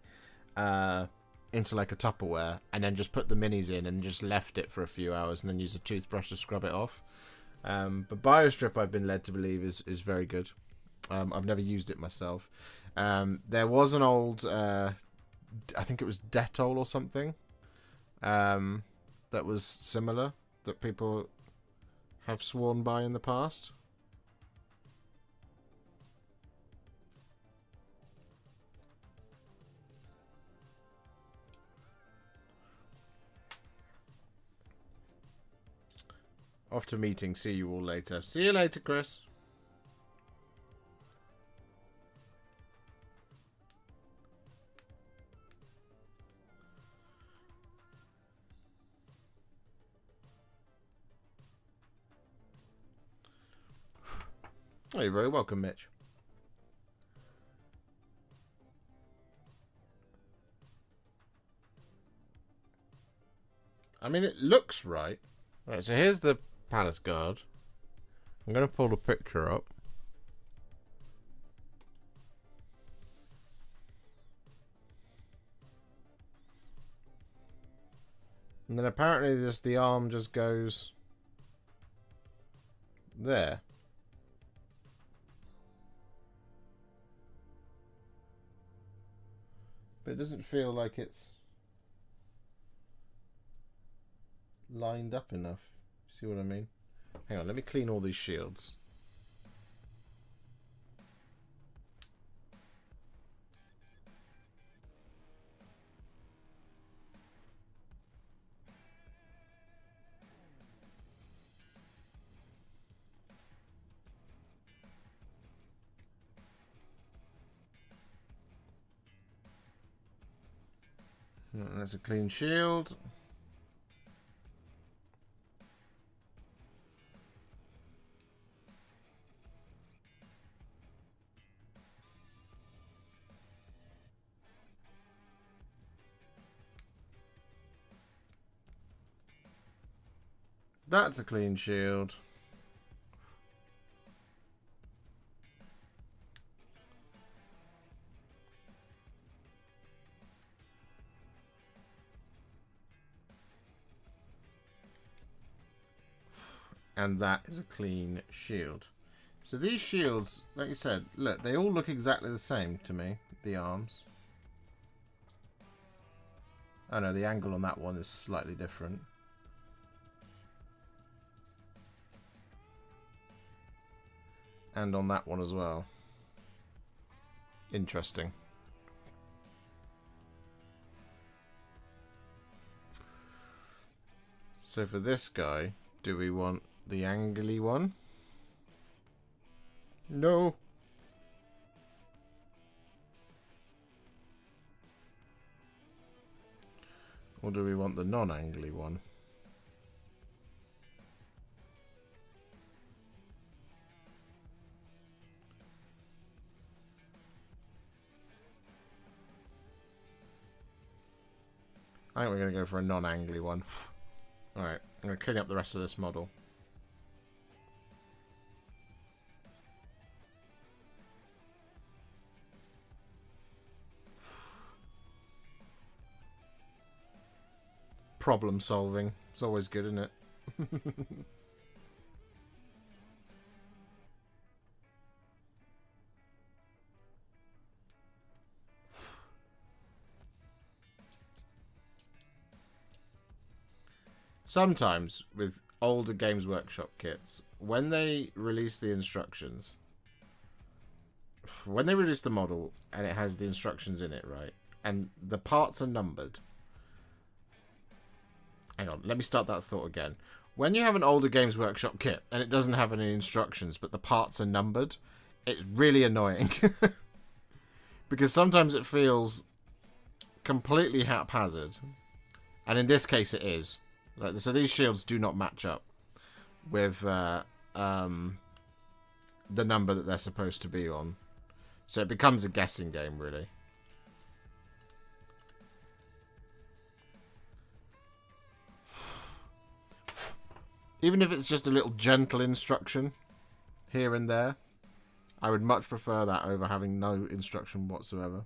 into like a Tupperware, and then just put the minis in and just left it for a few hours, and then use a toothbrush to scrub it off. But BioStrip, I've been led to believe, is very good. I've never used it myself. There was an old I think it was Dettol or something, that was similar, that people have sworn by in the past. Off to meeting. See you all later. See you later, Chris. Oh, you're very welcome, Mitch. I mean, it looks right. Right, so here's the palace guard. I'm going to pull the picture up. And then apparently the arm just goes there. But it doesn't feel like it's lined up enough. See what I mean? Hang on, let me clean all these shields. That's a clean shield. That's a clean shield. And that is a clean shield. So these shields, like you said, look, they all look exactly the same to me, the arms. Oh no, the angle on that one is slightly different. And on that one as well. Interesting. So for this guy, do we want the angly one? No. Or do we want the non-angly one? I think we're going to go for a non-angly one. Alright, I'm going to clean up the rest of this model. Problem solving. It's always good, isn't it? Sometimes with older Games Workshop kits, when they release the instructions, when they release the model and it has the instructions in it, right, and the parts are numbered. Hang on, let me start that thought again. When you have an older Games Workshop kit and it doesn't have any instructions, but the parts are numbered, it's really annoying. Because sometimes it feels completely haphazard. And in this case it is. Like, so these shields do not match up with the number that they're supposed to be on. So it becomes a guessing game, really. Even if it's just a little gentle instruction here and there, I would much prefer that over having no instruction whatsoever.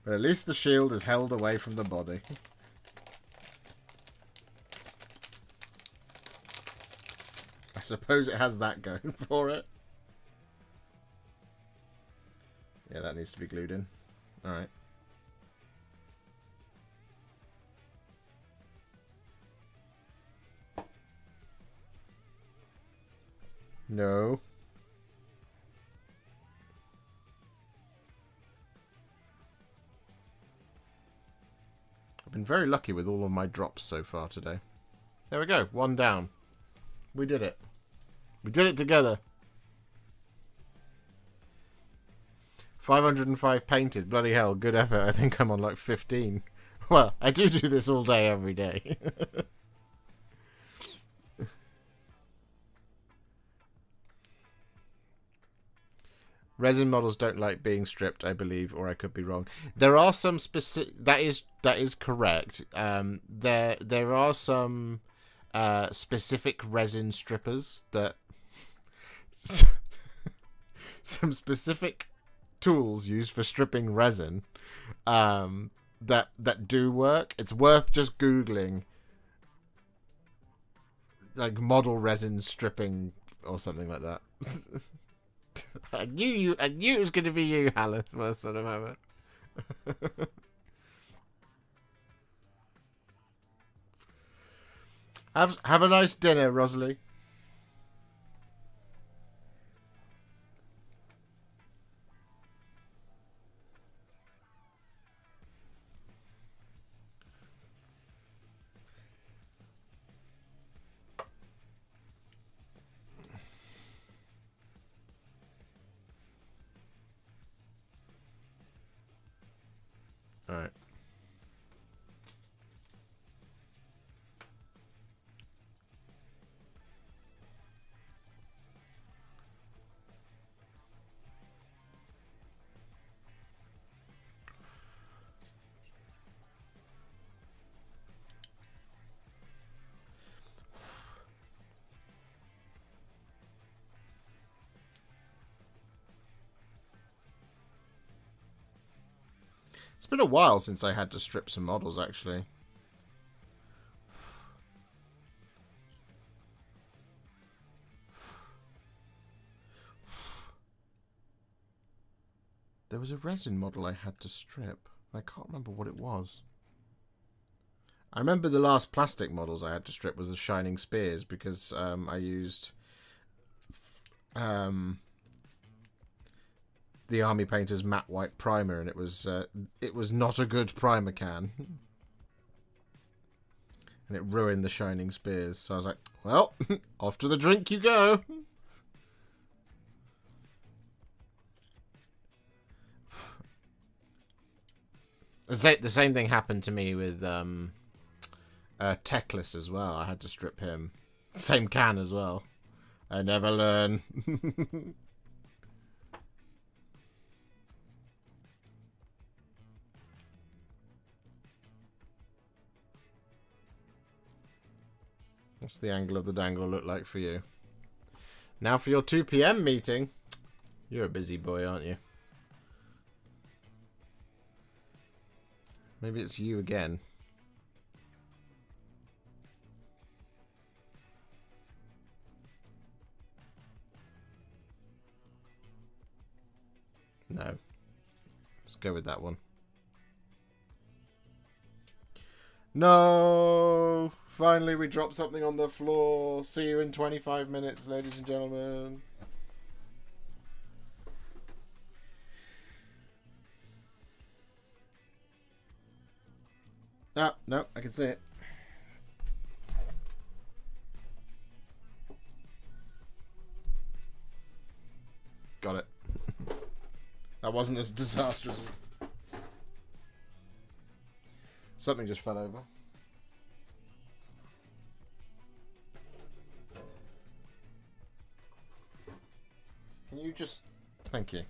But at least the shield is held away from the body. I suppose it has that going for it. Yeah, that needs to be glued in. Alright. No. I've been very lucky with all of my drops so far today. There we go. One down. We did it. We did it together. 505 painted. Bloody hell. Good effort. I think I'm on like 15. Well, I do this all day, every day. Resin models don't like being stripped, I believe, or I could be wrong. There are some specific. That is correct. There are some specific resin strippers that some specific tools used for stripping resin that do work. It's worth just googling like model resin stripping or something like that. I knew it was going to be you, Alice, for sort of moment. Have a nice dinner, Rosalie. Alright. It's been a while since I had to strip some models, actually. There was a resin model I had to strip. I can't remember what it was. I remember the last plastic models I had to strip was the Shining Spears because I used the Army Painter's matte white primer, and it was not a good primer can, and it ruined the Shining Spears. So I was like, well, off to the drink you go. The same thing happened to me with Teclis as well. I had to strip him. Same can as well. I never learn. What's the angle of the dangle look like for you? Now for your 2 PM meeting. You're a busy boy, aren't you? Maybe it's you again. No. Let's go with that one. No! Finally, we dropped something on the floor. See you in 25 minutes, ladies and gentlemen. Ah, no, I can see it. Got it. That wasn't as disastrous. Something just fell over. Can you just... Thank you.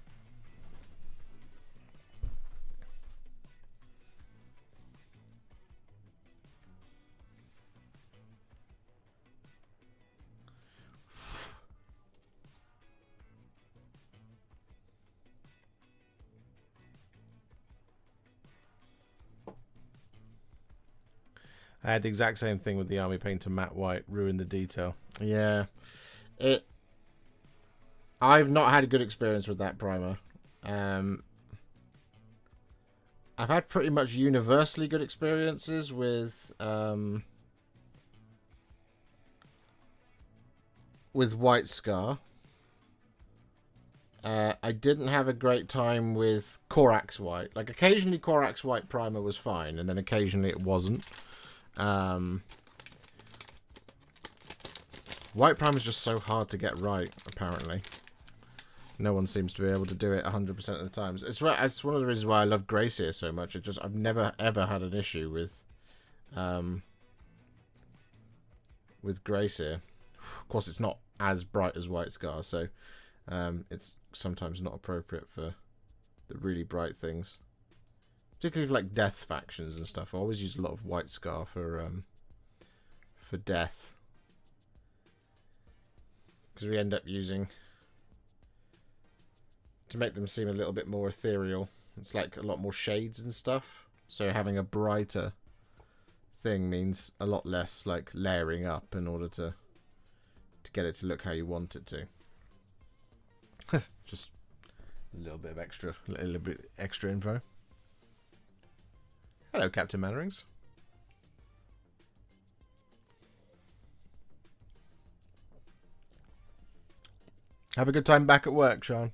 I had the exact same thing with the army painter matte white, ruined the detail. Yeah, I've not had a good experience with that primer. I've had pretty much universally good experiences with White Scar. I didn't have a great time with Corax White. Like, occasionally Corax White primer was fine, and then occasionally it wasn't. White primer is just so hard to get right, apparently. No one seems to be able to do it 100% of the time. It's one of the reasons why I love Greyseer so much. I've never ever had an issue with Greyseer. Of course, it's not as bright as White Scar, so it's sometimes not appropriate for the really bright things. Particularly for, like, death factions and stuff. I always use a lot of White Scar for death. Because we end up using... to make them seem a little bit more ethereal. It's like a lot more shades and stuff. So having a brighter thing means a lot less, like, layering up in order to get it to look how you want it to. Just a little bit extra info. Hello, Captain Mannerings. Have a good time back at work, Sean.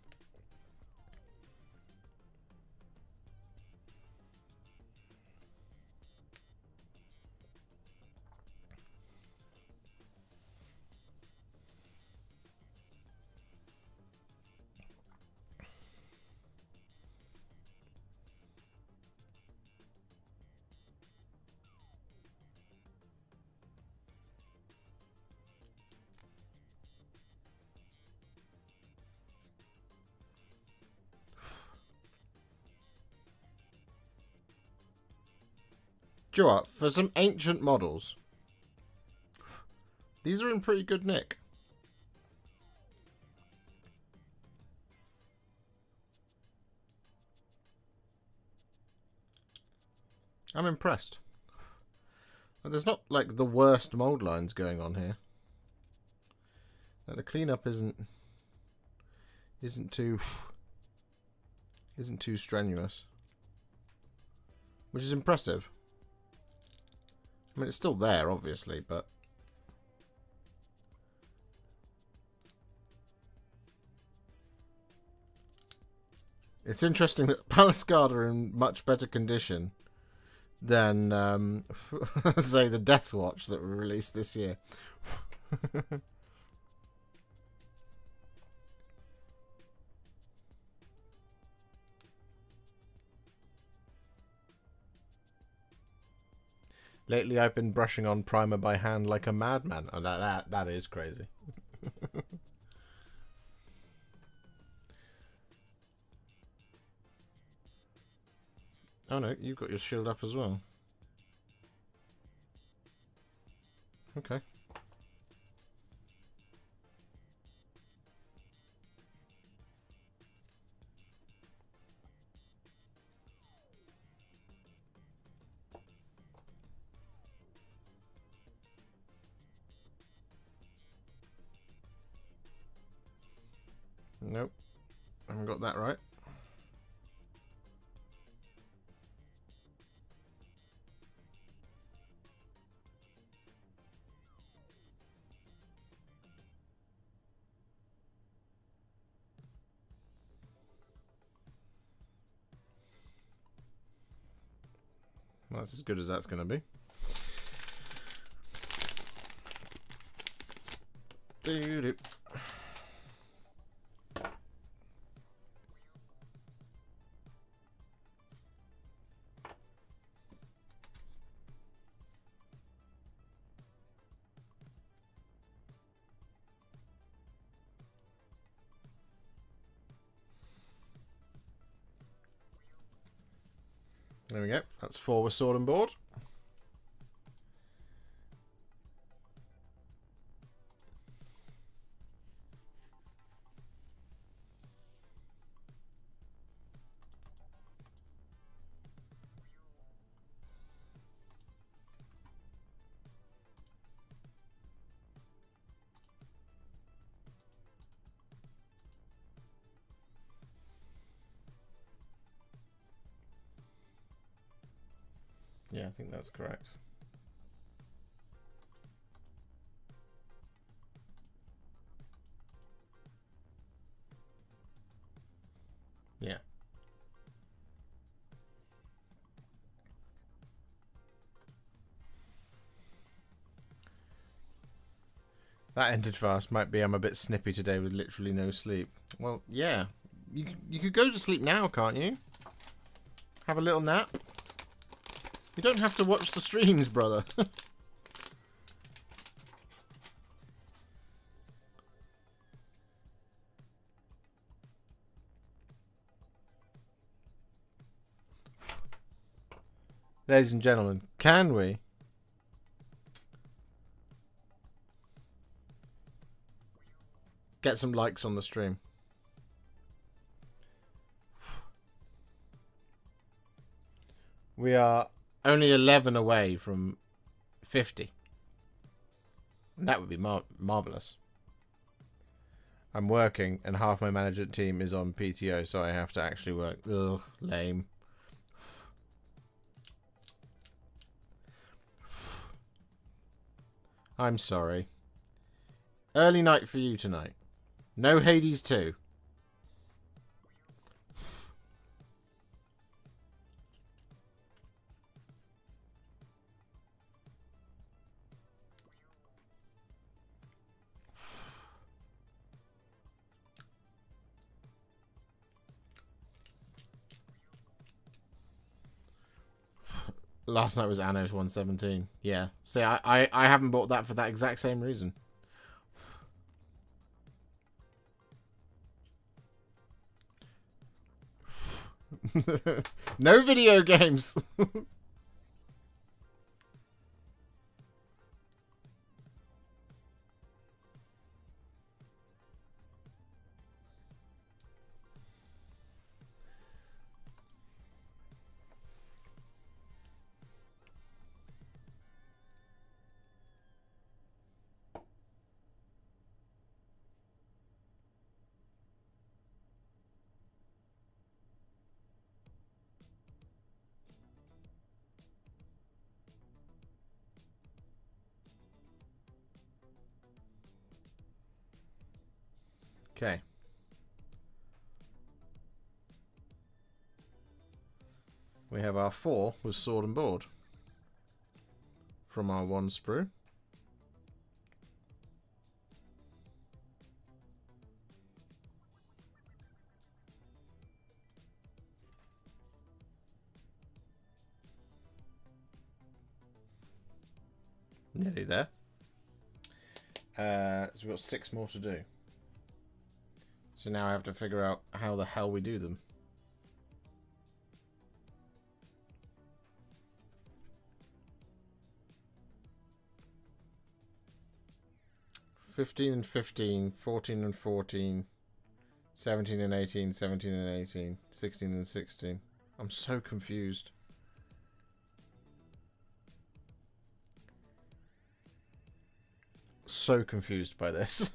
Do you know what? For some ancient models, these are in pretty good nick. I'm impressed. There's not, like, the worst mold lines going on here. Like, the cleanup isn't too strenuous, which is impressive. I mean, it's still there, obviously, but it's interesting that Palace Guard are in much better condition than, say, the Death Watch that were released this year. Lately, I've been brushing on primer by hand like a madman. Oh, that is crazy. Oh no, you've got your shield up as well. Okay. Nope. I haven't got that right. Well, that's as good as that's going to be. Doo-doo. There we go. That's 4 with sword and board. I think that's correct. Yeah. That ended fast. Might be I'm a bit snippy today with literally no sleep. Well, yeah. You could go to sleep now, can't you? Have a little nap. You don't have to watch the streams, brother. Ladies and gentlemen, can we? Get some likes on the stream. We are only 11 away from 50. And that would be marvellous. I'm working and half my management team is on PTO, so I have to actually work. Ugh, lame. I'm sorry. Early night for you tonight. No Hades 2. Last night was Anno 117. Yeah. See, I haven't bought that for that exact same reason. No video games. Okay. We have our 4 with sword and board from our 1 sprue. Nearly there. So we've got 6 more to do. So now I have to figure out how the hell we do them. (15 and 15, 14 and 14, 17 and 18, 17 and 18, 16 and 16. I'm so confused. So confused by this.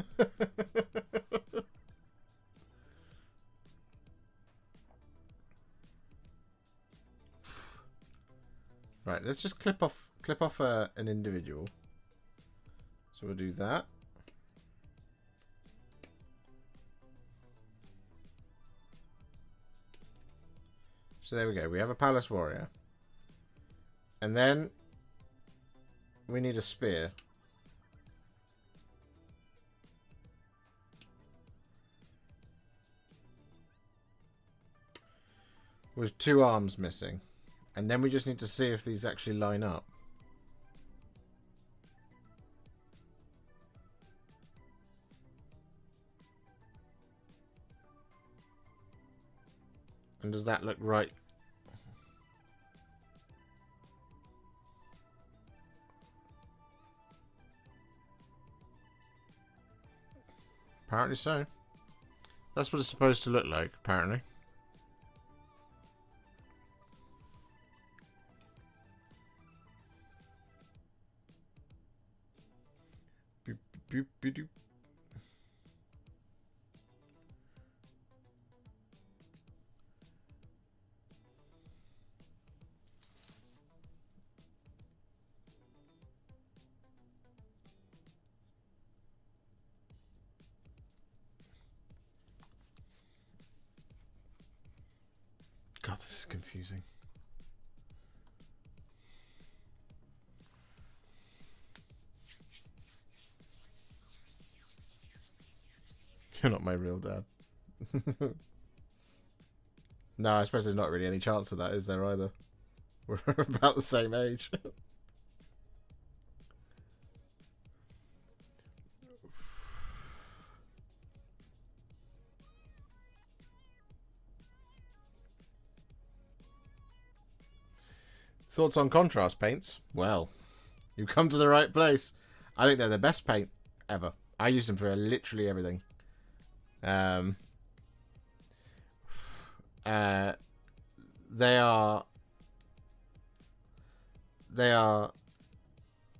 Right, let's just clip off an individual. So we'll do that. So there we go. We have a palace warrior. And then we need a spear. With 2 arms missing. And then we just need to see if these actually line up. And does that look right? Apparently so. That's what it's supposed to look like, apparently. Boop, boop, boop, boop. God, this is confusing. You're not my real dad. No, I suppose there's not really any chance of that, is there, either? We're about the same age. Thoughts on contrast paints? Well, you've come to the right place. I think they're the best paint ever. I use them for literally everything. They are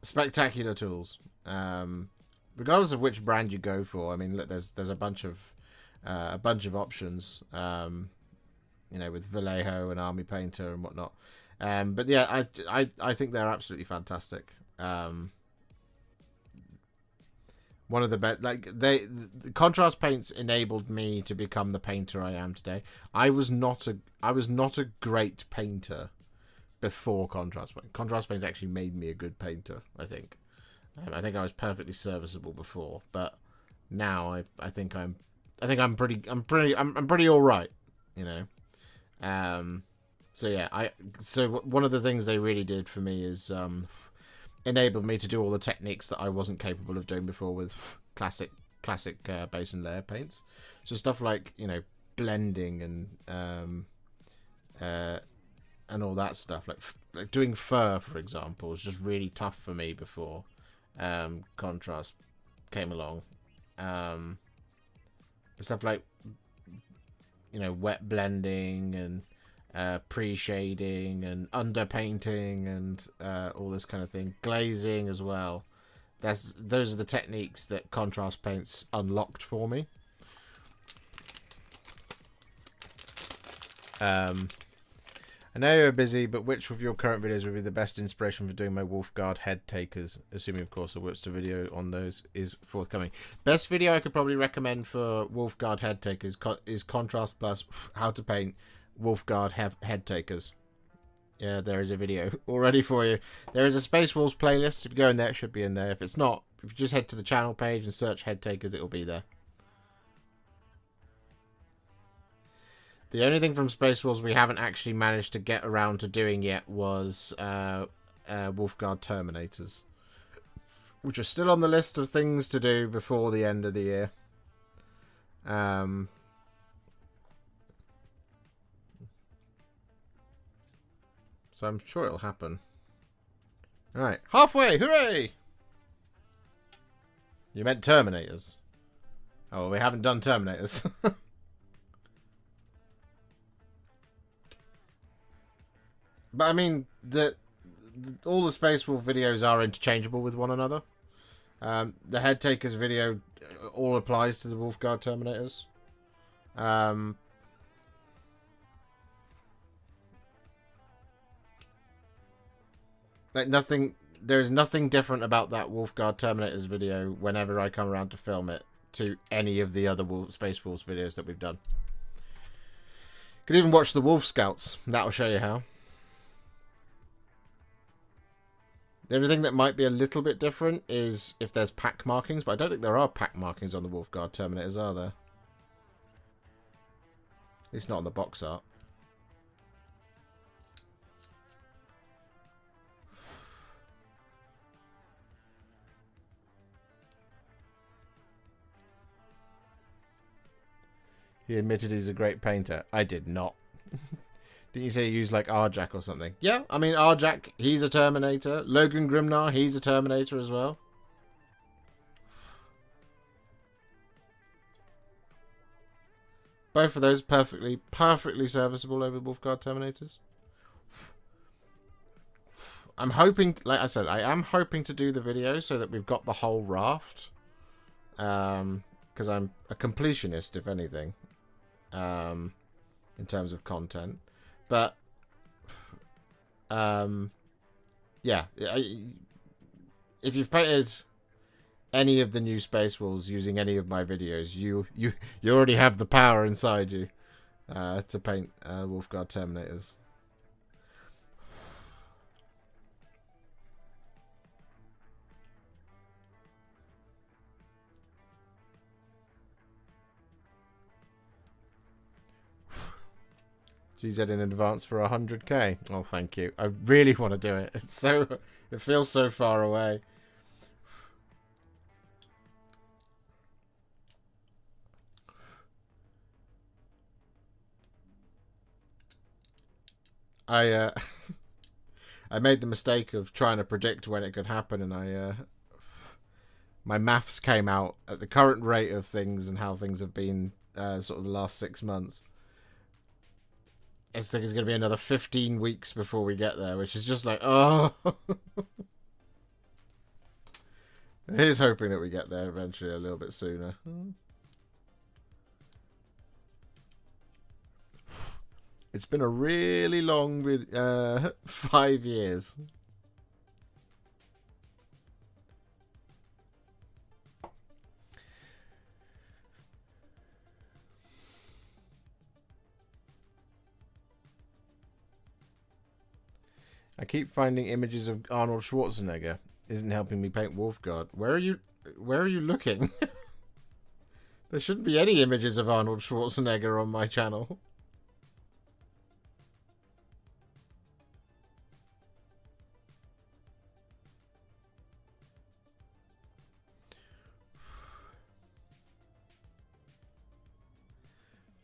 spectacular tools. Regardless of which brand you go for. I mean, look, there's a bunch of options. You know, with Vallejo and Army Painter and whatnot. But yeah, I think they're absolutely fantastic. One of the best, like the contrast paints enabled me to become the painter I am today. I was not a great painter before contrast paint. Contrast paints actually made me a good painter, I think. I think I was perfectly serviceable before, but now I think I'm pretty all right, you know. So yeah, so one of the things they really did for me is enabled me to do all the techniques that I wasn't capable of doing before with classic base and layer paints. So stuff like, you know, blending and all that stuff, like doing fur, for example, was just really tough for me before contrast came along. Stuff like, you know, wet blending and pre-shading and underpainting and all this kind of thing, glazing as well. Those are the techniques that contrast paints unlocked for me. I know you're busy, but which of your current videos would be the best inspiration for doing my Wolfguard head takers? Assuming, of course, the Warhipster video on those is forthcoming. Best video I could probably recommend for Wolfguard head takers is Contrast Plus How to Paint Wolfguard head takers. Yeah, there is a video already for you. There is a Space Wolves playlist. If you go in there, it should be in there. If it's not, if you just head to the channel page and search head takers, it will be there. The only thing from Space Wolves we haven't actually managed to get around to doing yet was Wolfguard Terminators, which are still on the list of things to do before the end of the year. So I'm sure it'll happen. Alright, halfway! Hooray! You meant Terminators. Oh, well, we haven't done Terminators. But I mean, all the Space Wolf videos are interchangeable with one another. The Head Takers video all applies to the Wolfguard Terminators. Like nothing, there's nothing different about that Wolfguard Terminators video whenever I come around to film it to any of the other Space Wolves videos that we've done. You could even watch the Wolf Scouts. That'll show you how. The only thing that might be a little bit different is if there's pack markings, but I don't think there are pack markings on the Wolfguard Terminators, are there? At least not on the box art. He admitted he's a great painter. I did not. Didn't you say you used like Arjak or something? Yeah, I mean Arjak, he's a Terminator. Logan Grimnar, he's a Terminator as well. Both of those perfectly serviceable over Wolfguard Terminators. I'm hoping, like I said, I am hoping to do the video so that we've got the whole raft. Because I'm a completionist, if anything. In terms of content. But, yeah, if you've painted any of the new Space Wolves using any of my videos, you already have the power inside you. to paint Wolfguard Terminators. GZ in advance for 100k. Oh, thank you. I really want to do it. It feels so far away. I I made the mistake of trying to predict when it could happen, and my maths came out at the current rate of things and how things have been sort of the last 6 months. I think it's going to be another 15 weeks before we get there, which is just like, oh. Here's hoping that we get there eventually a little bit sooner. It's been a really long 5 years. I keep finding images of Arnold Schwarzenegger. Isn't helping me paint Wolfguard. Where are you looking? There shouldn't be any images of Arnold Schwarzenegger on my channel.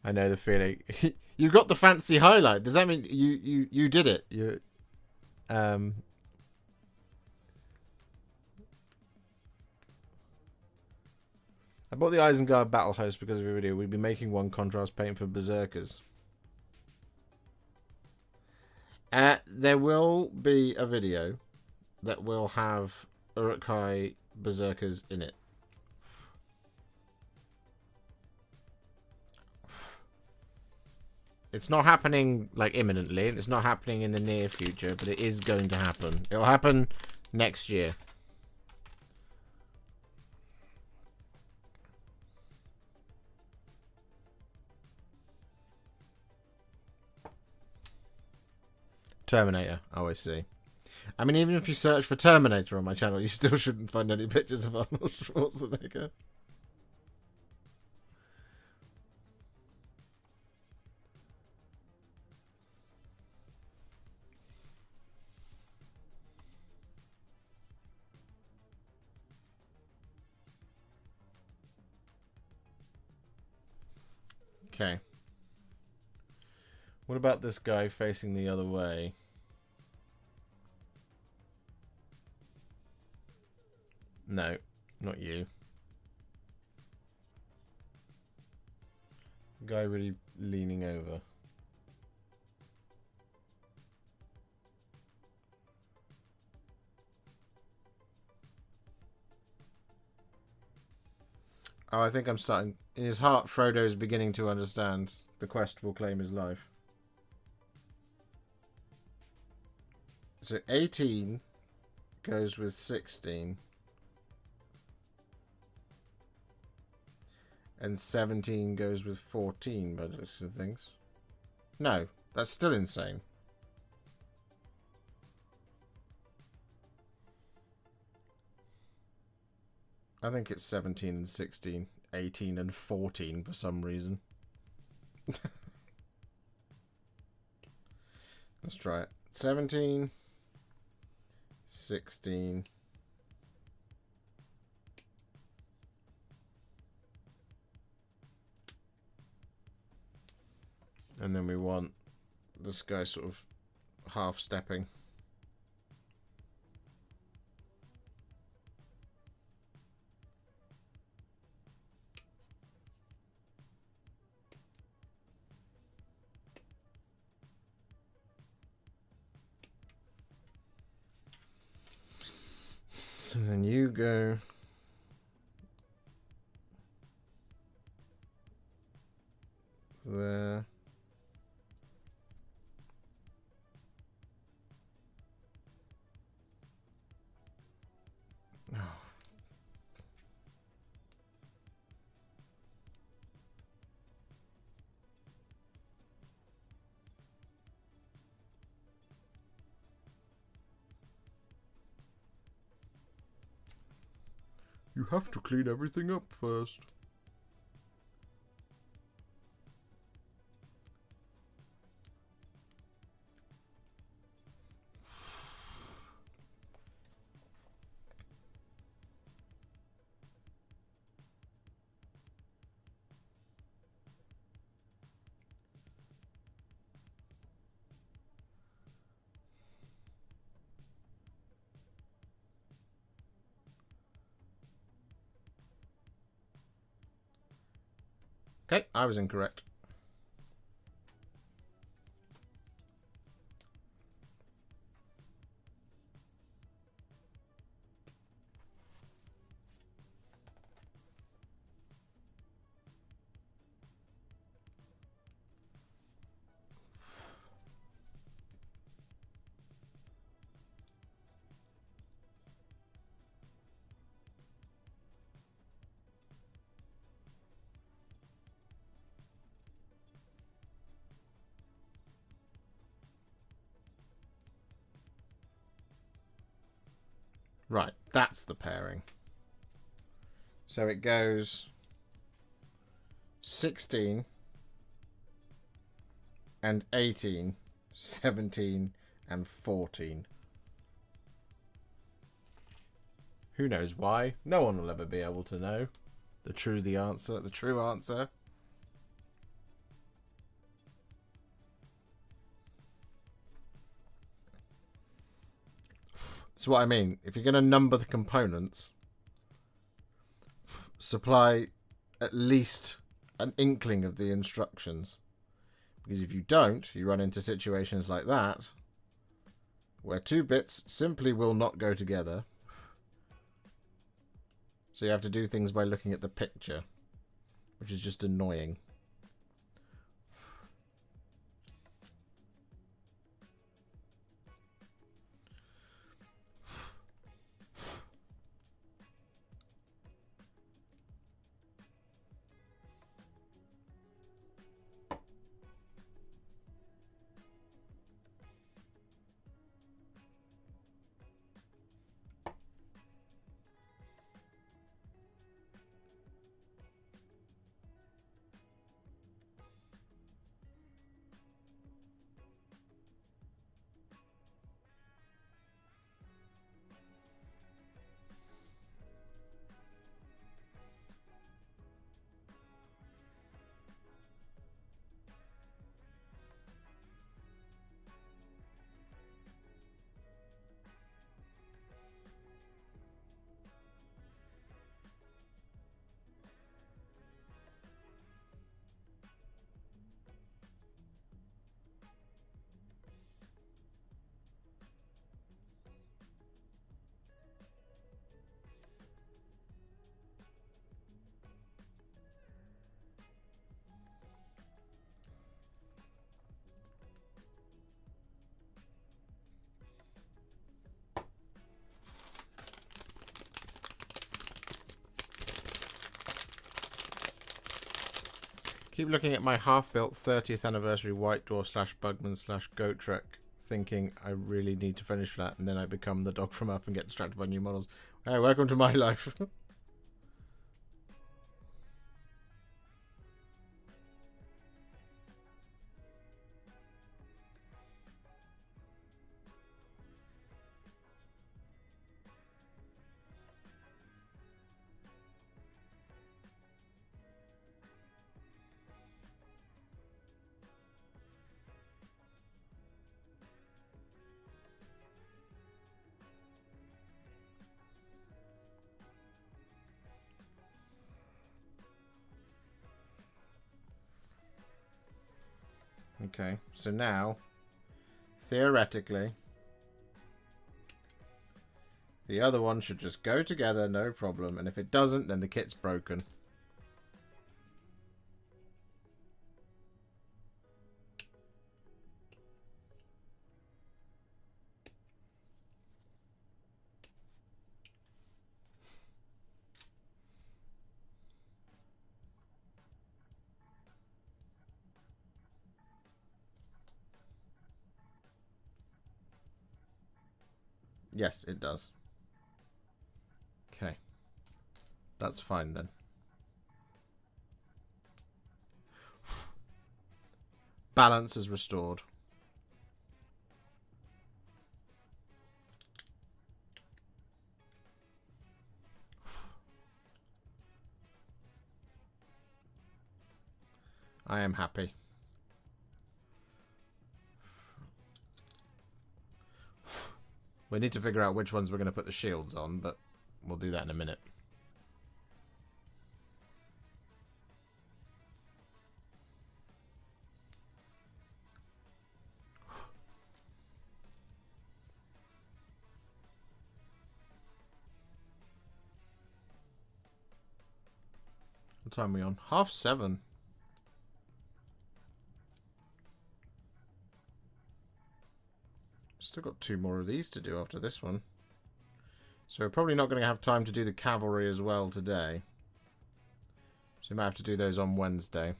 I know the feeling. You got the fancy highlight. Does that mean you did it? I bought the Isengard Battle Host because of your video. We'd be making one contrast paint for Berserkers. There will be a video that will have Uruk-hai Berserkers in it. It's not happening like imminently. It's not happening in the near future, but it is going to happen. It'll happen next year. Terminator. Oh, I see. I mean, even if you search for Terminator on my channel, you still shouldn't find any pictures of Arnold Schwarzenegger. Okay. What about this guy facing the other way? No, not you. Guy really leaning over. Oh, I think I'm starting. In his heart, Frodo is beginning to understand. The quest will claim his life. So 18 goes with 16. And 17 goes with 14 by the looks of things. No, that's still insane. I think it's 17 and 16, 18 and 14 for some reason. Let's try it. 17, 16. And then we want this guy sort of half stepping. So then you go there. Oh. You have to clean everything up first. Okay, I was incorrect. Right, that's the pairing. So it goes 16 and 18, 17 and 14. Who knows why? No one will ever be able to know the true answer. So what I mean, if you're going to number the components, supply at least an inkling of the instructions. Because if you don't, you run into situations like that, where 2 bits simply will not go together. So you have to do things by looking at the picture, which is just annoying. Keep looking at my half-built 30th anniversary White Dwarf / Bugman / Goat Trek, thinking I really need to finish that, and then I become the dog from Up and get distracted by new models. Hey, welcome to my life. Okay, so now, theoretically, the other one should just go together, no problem. And if it doesn't, then the kit's broken. Yes, it does. Okay. That's fine then. Balance is restored. I am happy. We need to figure out which ones we're going to put the shields on, but we'll do that in a minute. What time are we on? 7:30. Still got 2 more of these to do after this one. So we're probably not going to have time to do the cavalry as well today. So we might have to do those on Wednesday.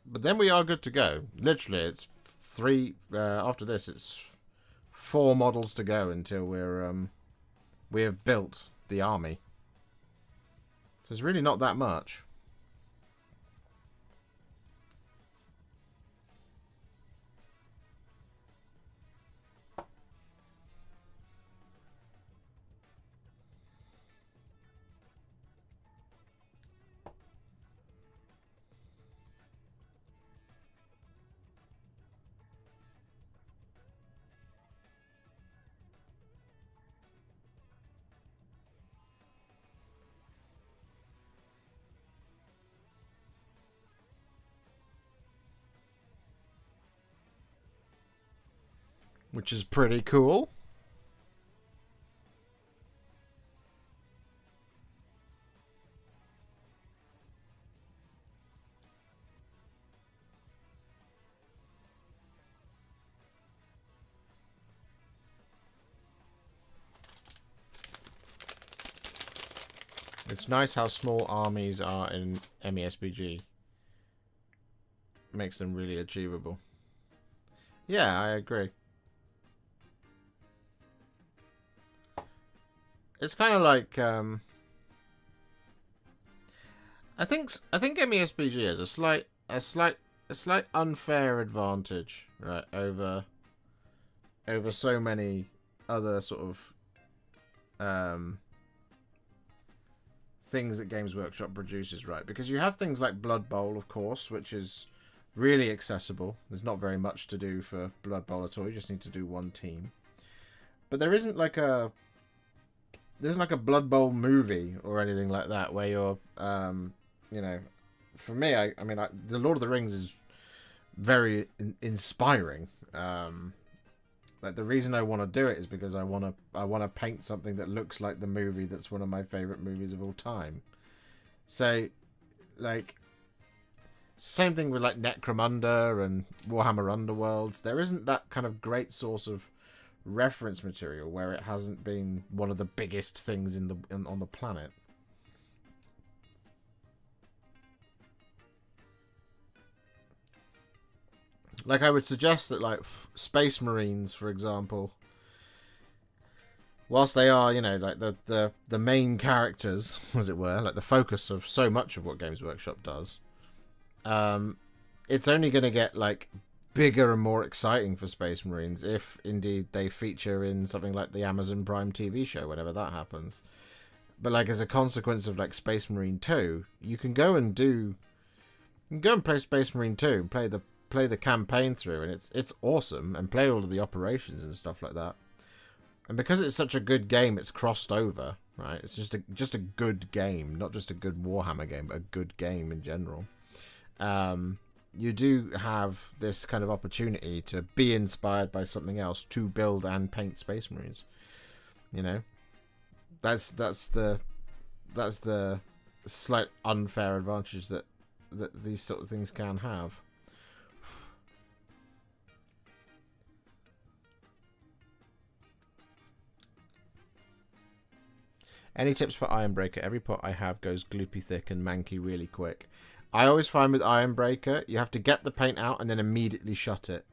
But then we are good to go. Literally, it's 3... after this, it's 4 models to go until we have built the army. So it's really not that much. Which is pretty cool. It's nice how small armies are in MESBG. Makes them really achievable. Yeah, I agree. It's kind of like I think MESBG has a slight unfair advantage, right, over so many other sort of things that Games Workshop produces, right? Because you have things like Blood Bowl, of course, which is really accessible. There's not very much to do for Blood Bowl at all. You just need to do one team. But there isn't like a Blood Bowl movie or anything like that where you're, you know, for me, I mean, the Lord of the Rings is very inspiring. Like the reason I want to do it is because I want to paint something that looks like the movie that's one of my favorite movies of all time. So, like, same thing with like Necromunda and Warhammer Underworlds. There isn't that kind of great source of reference material where it hasn't been one of the biggest things on the planet. Like, I would suggest that, like, Space Marines, for example, whilst they are, you know, like the main characters, as it were, like the focus of so much of what Games Workshop does, it's only going to get, like, bigger and more exciting for Space Marines if indeed they feature in something like the Amazon Prime TV show whenever that happens. But like as a consequence of like Space Marine 2, you can go and play Space Marine 2 and play the campaign through, and it's awesome, and play all of the operations and stuff like that. And because it's such a good game, it's crossed over, right? It's just a good game, not just a good Warhammer game, but a good game in general. You do have this kind of opportunity to be inspired by something else to build and paint Space Marines. You know, that's the slight unfair advantage that these sort of things can have. Any tips for Ironbreaker? Every pot I have goes gloopy thick and manky really quick. I always find with Ironbreaker, you have to get the paint out and then immediately shut it.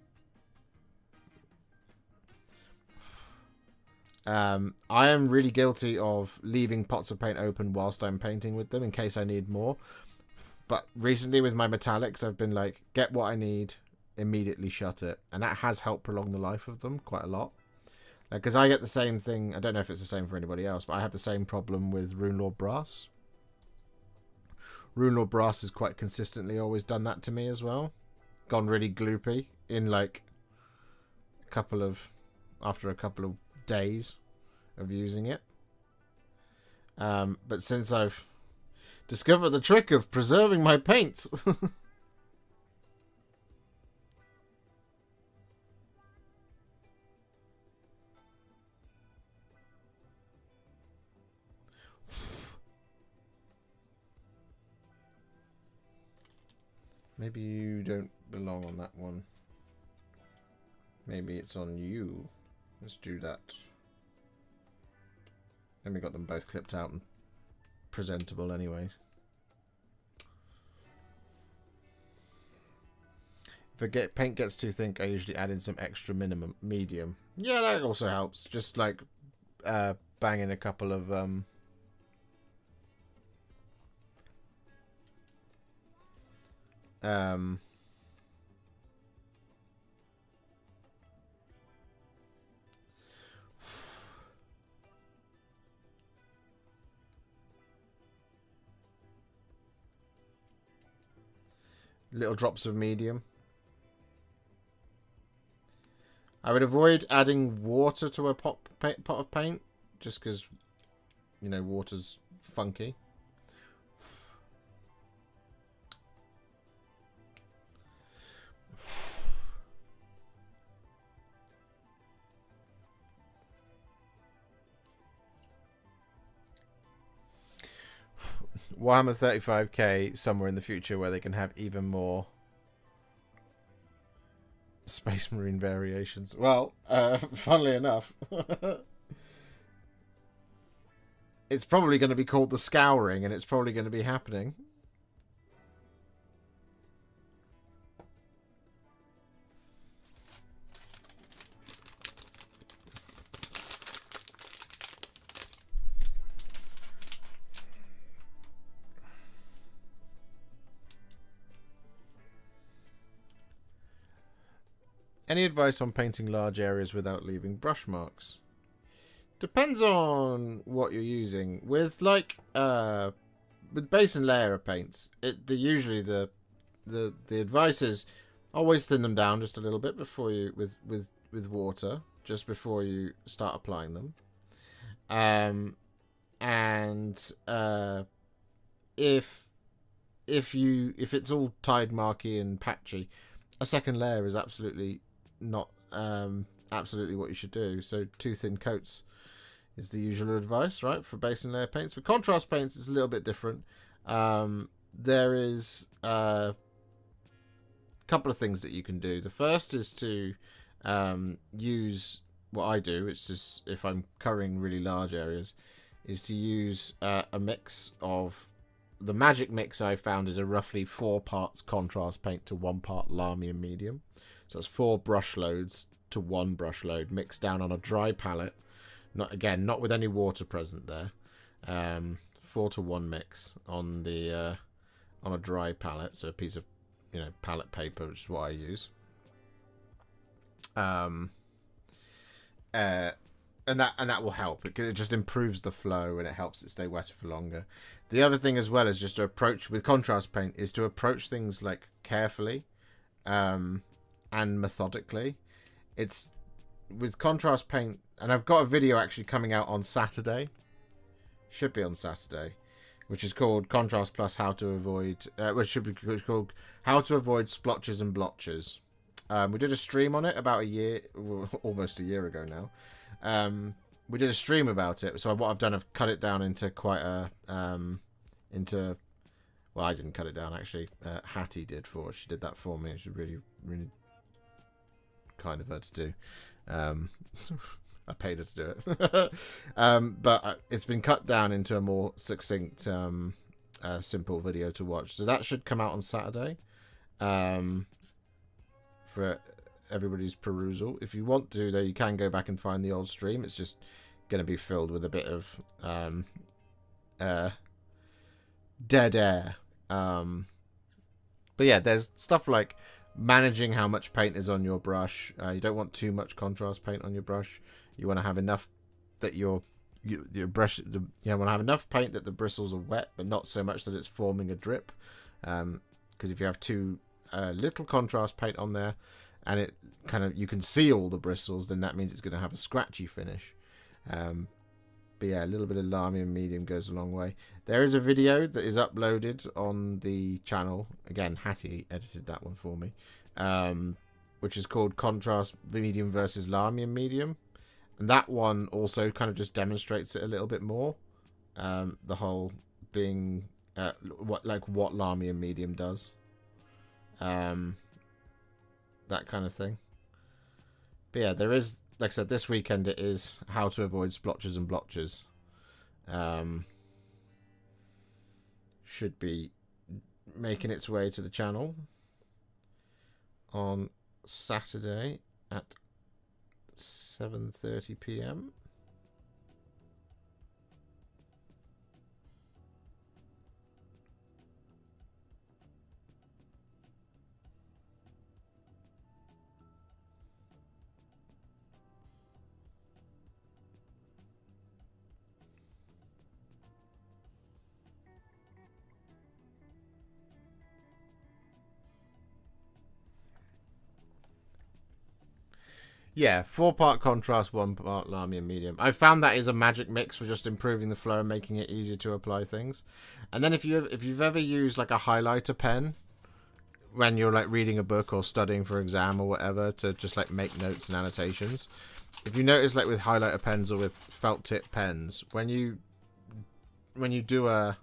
I am really guilty of leaving pots of paint open whilst I'm painting with them in case I need more. But recently with my metallics, I've been like, get what I need, immediately shut it. And that has helped prolong the life of them quite a lot. Because I get the same thing, I don't know if it's the same for anybody else, but I have the same problem with Runelord Brass. Runelord Brass has quite consistently always done that to me as well. Gone really gloopy in like after a couple of days of using it. But since I've discovered the trick of preserving my paints... Maybe you don't belong on that one. Maybe it's on you. Let's do that. Then we got them both clipped out and presentable anyway. If paint gets too thick, I usually add in some extra medium. Yeah, that also helps. Just like bang in a couple of little drops of medium. I would avoid adding water to a pot of paint, just because, you know, water's funky. Warhammer 35k somewhere in the future where they can have even more Space Marine variations. Well, funnily enough, it's probably going to be called the Scouring, and it's probably going to be happening. Any advice on painting large areas without leaving brush marks? Depends on what you're using. With like with base and layer paints, usually the advice is always thin them down just a little bit before you with water, just before you start applying them. If it's all tide marky and patchy, a second layer is absolutely not absolutely what you should do. So 2 thin coats is the usual advice, right, for base and layer paints. For contrast paints, it's a little bit different. There is a couple of things that you can do. The first is to use what I do. It's just if I'm covering really large areas, is to use a mix of the magic mix I found is a roughly 4 parts contrast paint to 1 part Lamy and medium. So that's 4 brush loads to 1 brush load mixed down on a dry palette. Not with any water present there. 4 to 1 mix on the on a dry palette, so a piece of palette paper, which is what I use. And that will help. It just improves the flow and it helps it stay wetter for longer. The other thing as well is just to approach with contrast paint is to approach things like carefully and methodically. It's with contrast paint, and I've got a video actually coming out on Saturday. Should be on Saturday, which is called Contrast Plus How to Avoid, which should be called How to Avoid Splotches and Blotches. We did a stream on it about almost a year ago now. We did a stream about it, so what I've done, I've cut it down into quite a well, I didn't cut it down actually. Hattie did for us. She did that for me. It was really, really kind of her to do. I paid her to do it. But it's been cut down into a more succinct, simple video to watch. So that should come out on Saturday for everybody's perusal. If you want to, though, you can go back and find the old stream. It's just going to be filled with a bit of dead air. But yeah, there's stuff like managing how much paint is on your brush. You don't want too much contrast paint on your brush. You want to have enough that your brush, you want to have enough paint that the bristles are wet, but not so much that it's forming a drip. Because if you have too little contrast paint on there, and it kind of, you can see all the bristles, then that means it's going to have a scratchy finish. But yeah, a little bit of Lamium medium goes a long way. There is a video that is uploaded on the channel. Again, Hattie edited that one for me. Which is called Contrast Medium versus Lamium Medium. And that one also kind of just demonstrates it a little bit more. The whole being what Lamium Medium does. That kind of thing. But yeah, there is, like I said, this weekend it is how to avoid splotches and blotches. Should be making its way to the channel on Saturday at 7:30 p.m. Yeah, 4-part contrast, 1-part Lamium medium. I found that is a magic mix for just improving the flow and making it easier to apply things. And then if you've ever used like a highlighter pen when you're like reading a book or studying for exam or whatever to just like make notes and annotations, if you notice like with highlighter pens or with felt tip pens, when you do a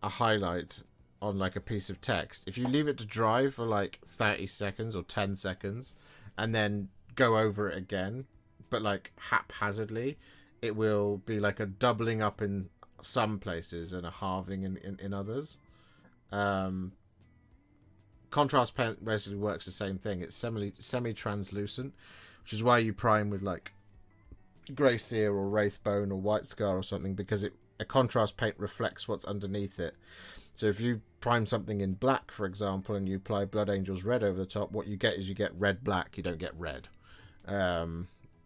highlight on like a piece of text, if you leave it to dry for like 30 seconds or 10 seconds and then go over it again, but like haphazardly, it will be like a doubling up in some places and a halving in others. Contrast pen basically works the same thing. It's semi-translucent, which is why you prime with like grey seer or wraithbone or white scar or something, because a contrast paint reflects what's underneath it. So if you prime something in black, for example, and you apply Blood Angel's red over the top, what you get is you get red-black, you don't get red.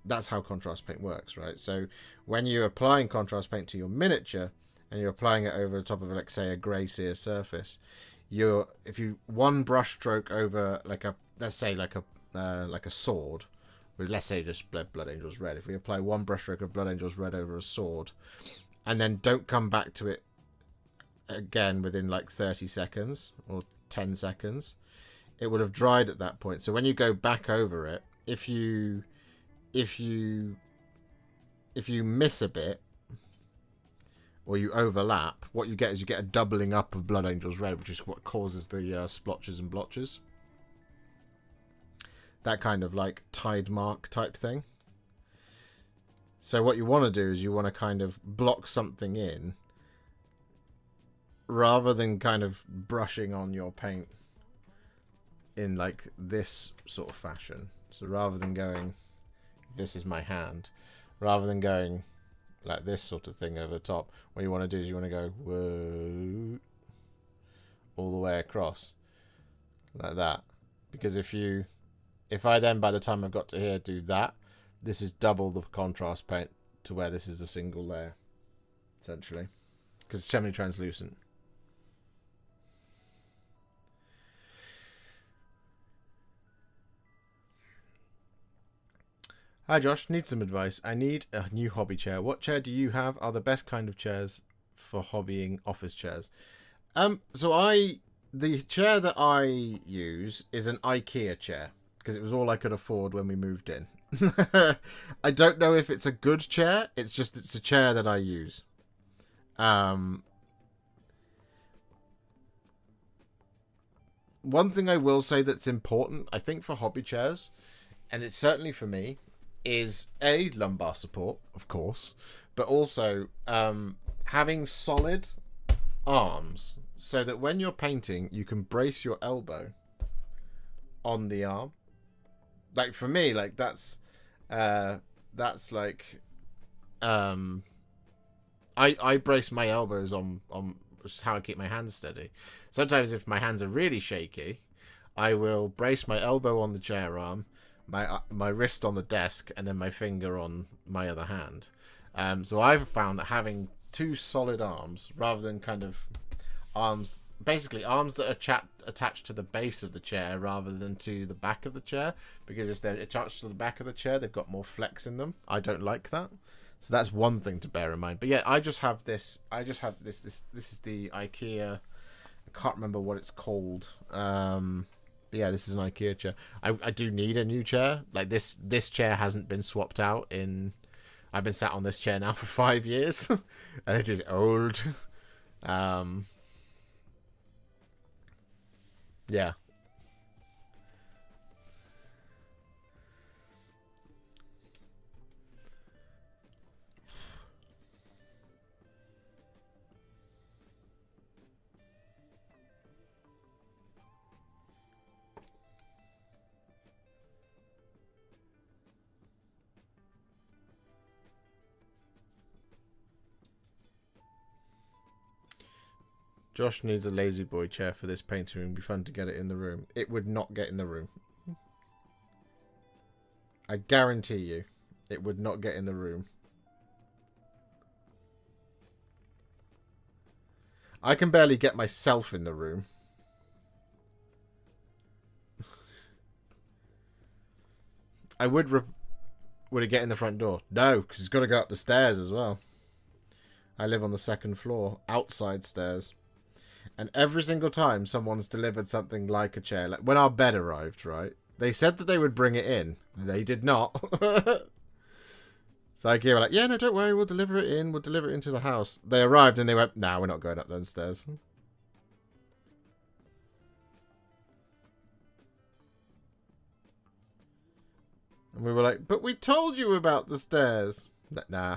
That's how contrast paint works, right? So when you're applying contrast paint to your miniature, and you're applying it over the top of, like, say, a grey seer surface, if you one brush stroke over, like a, let's say, like a sword, let's say just Blood Angel's red. If we apply one brush stroke of Blood Angel's red over a sword, and then don't come back to it again within like 30 seconds or 10 seconds, it would have dried at that point. So when you go back over it, if you miss a bit or you overlap, what you get is you get a doubling up of Blood Angel's red, which is what causes the splotches and blotches. That kind of like tide mark type thing. So what you want to do is you want to kind of block something in rather than kind of brushing on your paint in like this sort of fashion. So rather than going, this is my hand, rather than going like this sort of thing over the top, what you want to do is you want to go whoa, all the way across like that. Because if I then, by the time I've got to here, do that, this is double the contrast paint to where this is a single layer, essentially, because it's semi-translucent. Hi Josh, need some advice. I need a new hobby chair. What chair do you have? Are the best kind of chairs for hobbying office chairs? The chair that I use is an IKEA chair because it was all I could afford when we moved in. I don't know if it's a good chair. It's a chair that I use. One thing I will say that's important, I think, for hobby chairs, and it's certainly for me, is a lumbar support, of course, but also having solid arms so that when you're painting, you can brace your elbow on the arm. Like for me, like that's that's like, I brace my elbows on how I keep my hands steady. Sometimes if my hands are really shaky, I will brace my elbow on the chair arm, my wrist on the desk, and then my finger on my other hand. So I've found that having two solid arms, rather than kind of arms, basically arms that are attached to the base of the chair rather than to the back of the chair, because if they're attached to the back of the chair, they've got more flex in them. I don't like that. So that's one thing to bear in mind. But yeah, I just have this. This is the IKEA. I can't remember what it's called. But yeah, this is an IKEA chair. I do need a new chair. Like this chair hasn't been swapped out in. I've been sat on this chair now for 5 years, and it is old. Yeah. Josh needs a lazy boy chair for this painting room. It'd be fun to get it in the room. It would not get in the room. I guarantee you, it would not get in the room. I can barely get myself in the room. I would it get in the front door? No, because it's got to go up the stairs as well. I live on the second floor, outside stairs. And every single time someone's delivered something like a chair, like when our bed arrived, right? They said that they would bring it in. They did not. So IKEA were like, yeah, no, don't worry, we'll deliver it in. We'll deliver it into the house. They arrived and they went, nah, we're not going up those stairs. And we were like, but we told you about the stairs. Nah.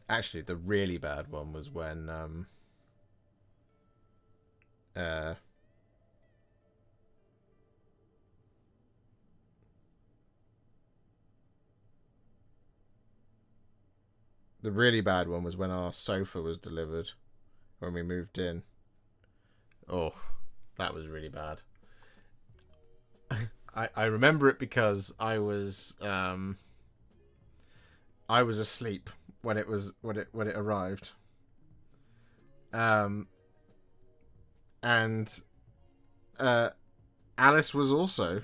Actually, the really bad one was when the really bad one was when our sofa was delivered when we moved in. Oh, that was really bad. I remember it because I was asleep when it arrived. And Alice was also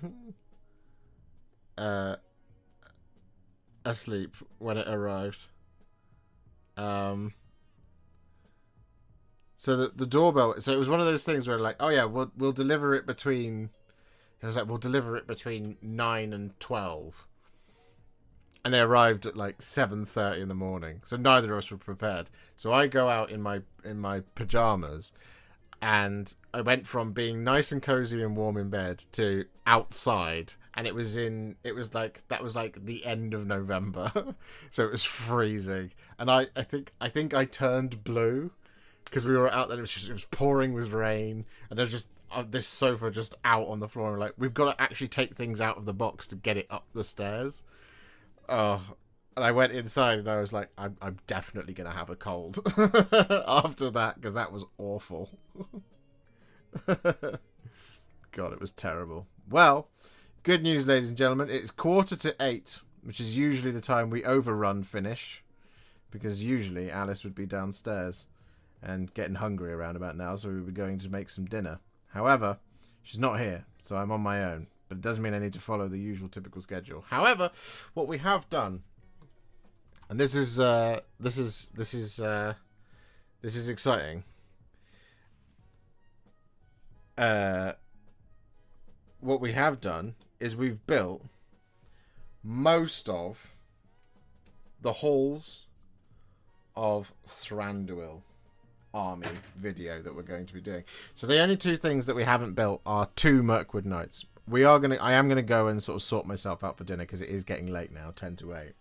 asleep when it arrived. So the doorbell. So it was one of those things where like, oh yeah, we'll deliver it between. It was like we'll deliver it between 9 and 12. And they arrived at like 7:30 in the morning. So neither of us were prepared. So I go out in my pajamas, and I went from being nice and cozy and warm in bed to outside, and that was like the end of November. So it was freezing. And I think I turned blue because we were out there. It was pouring with rain, and there's just this sofa just out on the floor. And we're like, we've got to actually take things out of the box to get it up the stairs. Oh, and I went inside and I was like, I'm definitely going to have a cold after that, because that was awful. God, it was terrible. Well, good news, ladies and gentlemen. It's 7:45, which is usually the time we overrun finish, because usually Alice would be downstairs and getting hungry around about now, so we were going to make some dinner. However, she's not here, so I'm on my own. But it doesn't mean I need to follow the usual typical schedule. However, what we have done, and this is exciting. What we have done is we've built most of the halls of Thranduil. army video that we're going to be doing. So the only two things that we haven't built are 2 Mirkwood Knights. I am gonna go and sort of sort myself out for dinner because it is getting late now, 10 to 8.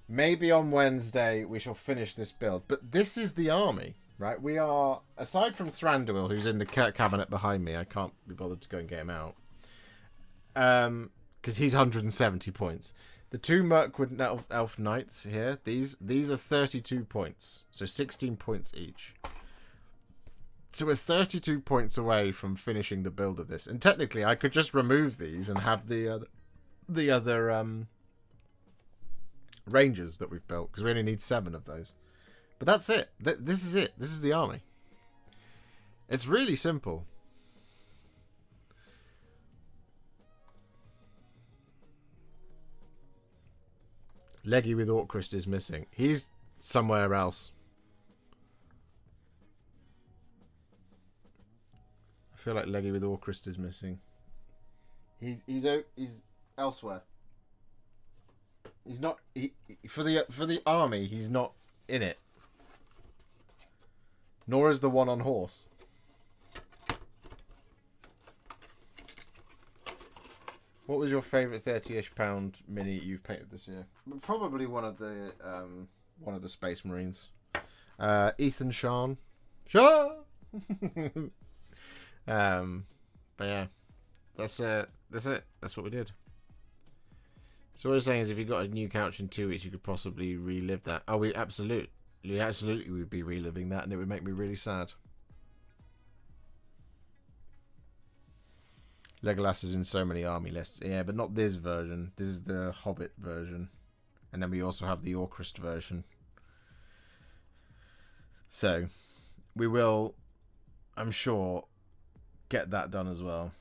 Maybe on Wednesday we shall finish this build. But this is the army, right? We are, aside from Thranduil, who's in the cabinet behind me. I can't be bothered to go and get him out. Because he's 170 points. The 2 Mirkwood Elf Knights here, these are 32 points. So 16 points each. So we're 32 points away from finishing the build of this. And technically, I could just remove these and have the other Rangers that we've built. Because we only need 7 of those. But that's it. This is it. This is the army. It's really simple. Leggy with Orcrist is missing. He's somewhere else. I feel like Leggy with Orcrist is missing. He's elsewhere. He's not for the army. He's not in it. Nor is the one on horse. What was your favourite 30-ish pound mini you've painted this year? Probably one of the Space Marines. Ethan Sean. Sean. But yeah, that's it. That's what we did. So what you're saying is, if you got a new couch in 2 weeks, you could possibly relive that. Oh, we absolutely would be reliving that, and it would make me really sad. Legolas is in so many army lists. Yeah, but not this version. This is the Hobbit version. And then we also have the Orcrist version. So, we will, I'm sure, get that done as well.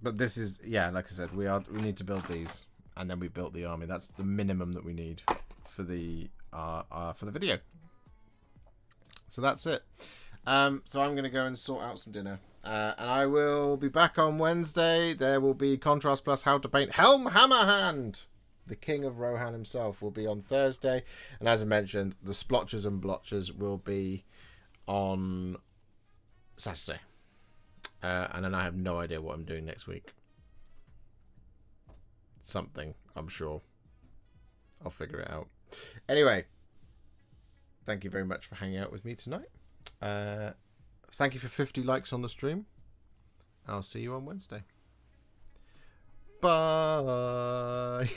But this is, yeah, like I said, we need to build these. And then we built the army. That's the minimum that we need for the video. So that's it. So I'm going to go and sort out some dinner. And I will be back on Wednesday. There will be Contrast Plus How to Paint Helm Hammerhand. The King of Rohan himself will be on Thursday. And as I mentioned, the Splotchers and Blotchers will be on Saturday. And then I have no idea what I'm doing next week. Something, I'm sure. I'll figure it out. Anyway, thank you very much for hanging out with me tonight. Thank you for 50 likes on the stream. I'll see you on Wednesday. Bye.